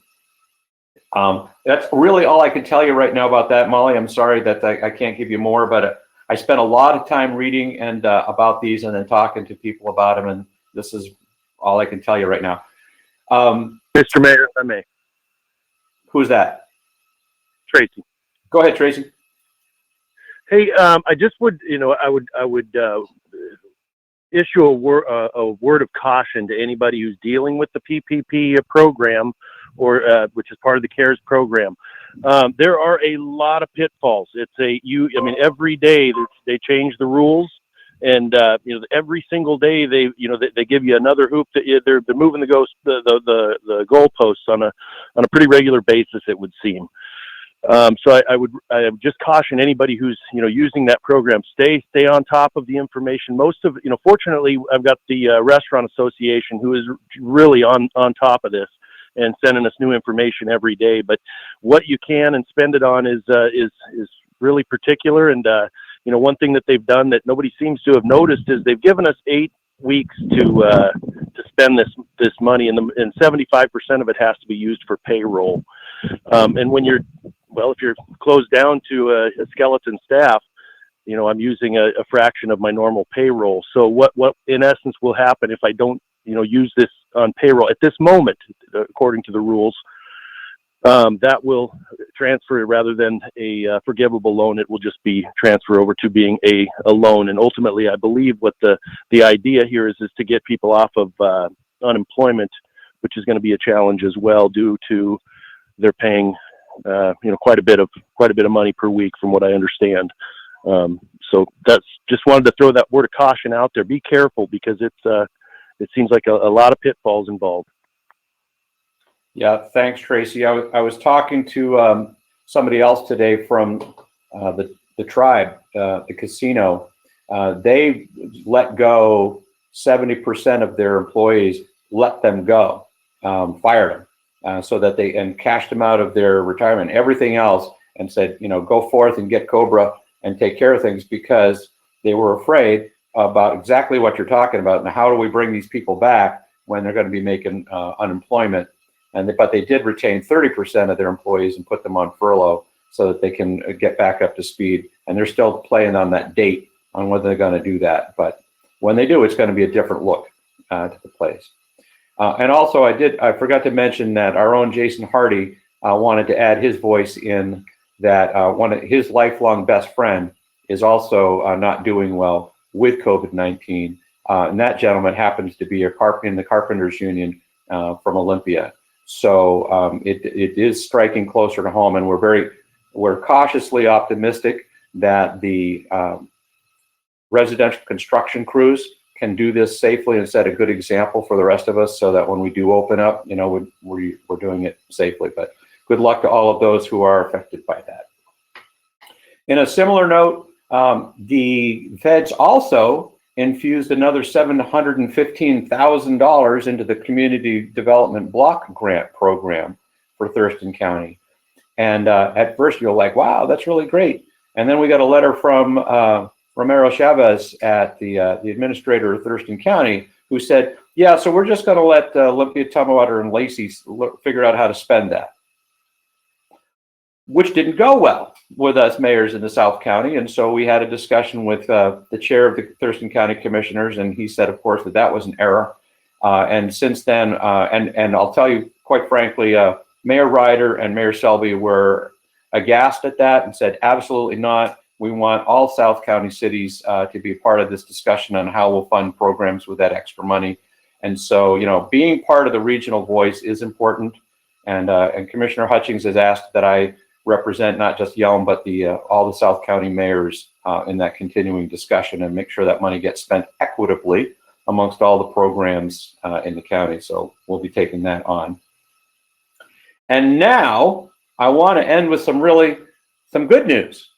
That's really all I can tell you right now about that, Molly. I'm sorry that I can't give you more, but I spent a lot of time reading and about these and then talking to people about them, and this is all I can tell you right now. Mr. Mayor, if I may. Who's that? Tracy. Go ahead, Tracy. Hey, I just would, I would issue a word of caution to anybody who's dealing with the PPP program, or which is part of the CARES program. There are a lot of pitfalls. Every day they change the rules, and every single day they give you another hoop that they're moving the goalposts on a pretty regular basis, it would seem. So I would just caution anybody who's using that program, stay on top of the information. Most of fortunately, I've got the Restaurant Association who is really on top of this and sending us new information every day. But what you can and spend it on is really particular. And one thing that they've done that nobody seems to have noticed is they've given us 8 weeks to spend this money, and 75% of it has to be used for payroll. And when if you're closed down to a skeleton staff, I'm using a fraction of my normal payroll. So what in essence will happen if I don't, use this on payroll at this moment, according to the rules, that will transfer rather than a forgivable loan. It will just be transfer over to being a loan. And ultimately, I believe what the idea here is to get people off of unemployment, which is going to be a challenge as well, due to they're paying quite a bit of money per week, from what I understand. So that's just wanted to throw that word of caution out there. Be careful, because it seems like a lot of pitfalls involved. Yeah, thanks, Tracy. I was talking to somebody else today from the tribe, the casino. They let go 70% of their employees, let them go, fired them, so that and cashed them out of their retirement, everything else, and said, go forth and get COBRA and take care of things, because they were afraid about exactly what you're talking about. And how do we bring these people back when they're going to be making unemployment? But they did retain 30% of their employees and put them on furlough so that they can get back up to speed. And they're still playing on that date on whether they're going to do that. But when they do, it's going to be a different look to the place. And also, I forgot to mention that our own Jason Hardy wanted to add his voice in, that one of his lifelong best friend is also not doing well with COVID-19. And that gentleman happens to be in the Carpenters Union from Olympia. So it is striking closer to home, and we're cautiously optimistic that the residential construction crews can do this safely and set a good example for the rest of us, so that when we do open up, we're doing it safely. But good luck to all of those who are affected by that. In a similar note, the feds also infused another $715,000 into the Community Development Block Grant Program for Thurston County. And at first you're like, wow, that's really great. And then we got a letter from Romero Chavez, at the administrator of Thurston County, who said, yeah, so we're just going to let Olympia, Tumwater, and Lacey figure out how to spend that. Which didn't go well with us mayors in the South County. And so we had a discussion with the chair of the Thurston County Commissioners, and he said, of course, that was an error. And since then, and I'll tell you, quite frankly, Mayor Ryder and Mayor Selby were aghast at that and said, absolutely not. We want all South County cities to be part of this discussion on how we'll fund programs with that extra money. And so, being part of the regional voice is important. And Commissioner Hutchings has asked that I represent not just Yelm, but all the South County mayors in that continuing discussion, and make sure that money gets spent equitably amongst all the programs in the county. So we'll be taking that on. And now I want to end with some really some good news.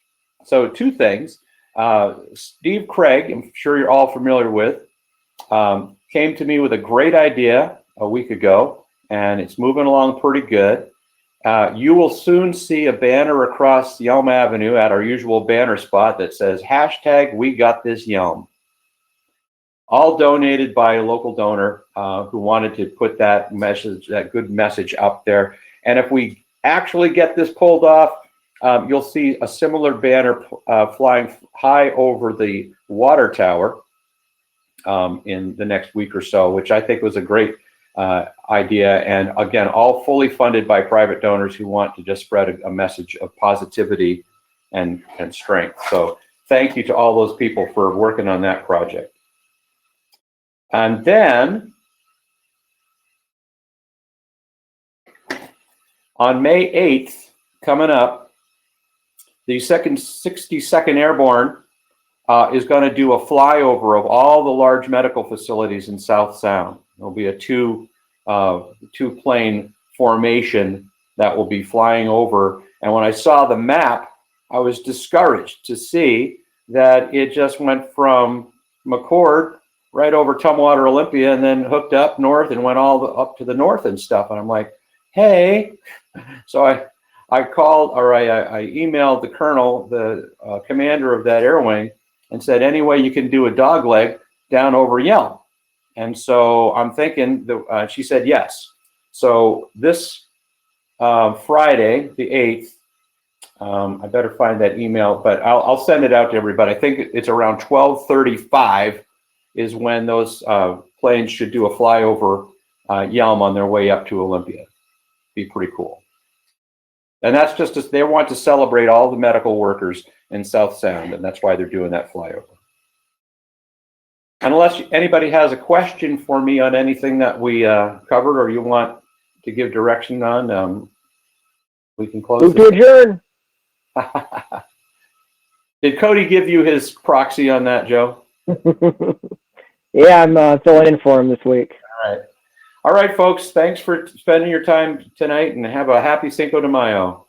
So two things. Steve Craig, I'm sure you're all familiar with, came to me with a great idea a week ago, and it's moving along pretty good. You will soon see a banner across Yelm Avenue at our usual banner spot that says #WeGotThisYelm. All donated by a local donor who wanted to put that message, that good message up there. And if we actually get this pulled off, you'll see a similar banner flying high over the water tower in the next week or so, which I think was a great idea. And again, all fully funded by private donors who want to just spread a message of positivity and strength. So thank you to all those people for working on that project. And then on May 8th, coming up, the 62nd Airborne is going to do a flyover of all the large medical facilities in South Sound. There'll be a two-plane formation that will be flying over. And when I saw the map, I was discouraged to see that it just went from McCord right over Tumwater Olympia and then hooked up north and went all up to the north and stuff. And I'm like, hey. So I called, or I emailed the colonel, the commander of that air wing, and said, any way you can do a dog leg down over Yelm. And so I'm thinking, she said yes. So this Friday, the 8th, I better find that email, but I'll send it out to everybody. I think it's around 12:35 is when those planes should do a flyover Yelm on their way up to Olympia. Be pretty cool. And that's just as they want to celebrate all the medical workers in South Sound, and that's why they're doing that flyover. Unless anybody has a question for me on anything that we covered, or you want to give direction on, we can close. Move to adjourn. Did Cody give you his proxy on that, Joe? Yeah, I'm filling in for him this week. All right. All right, folks. Thanks for spending your time tonight, and have a happy Cinco de Mayo.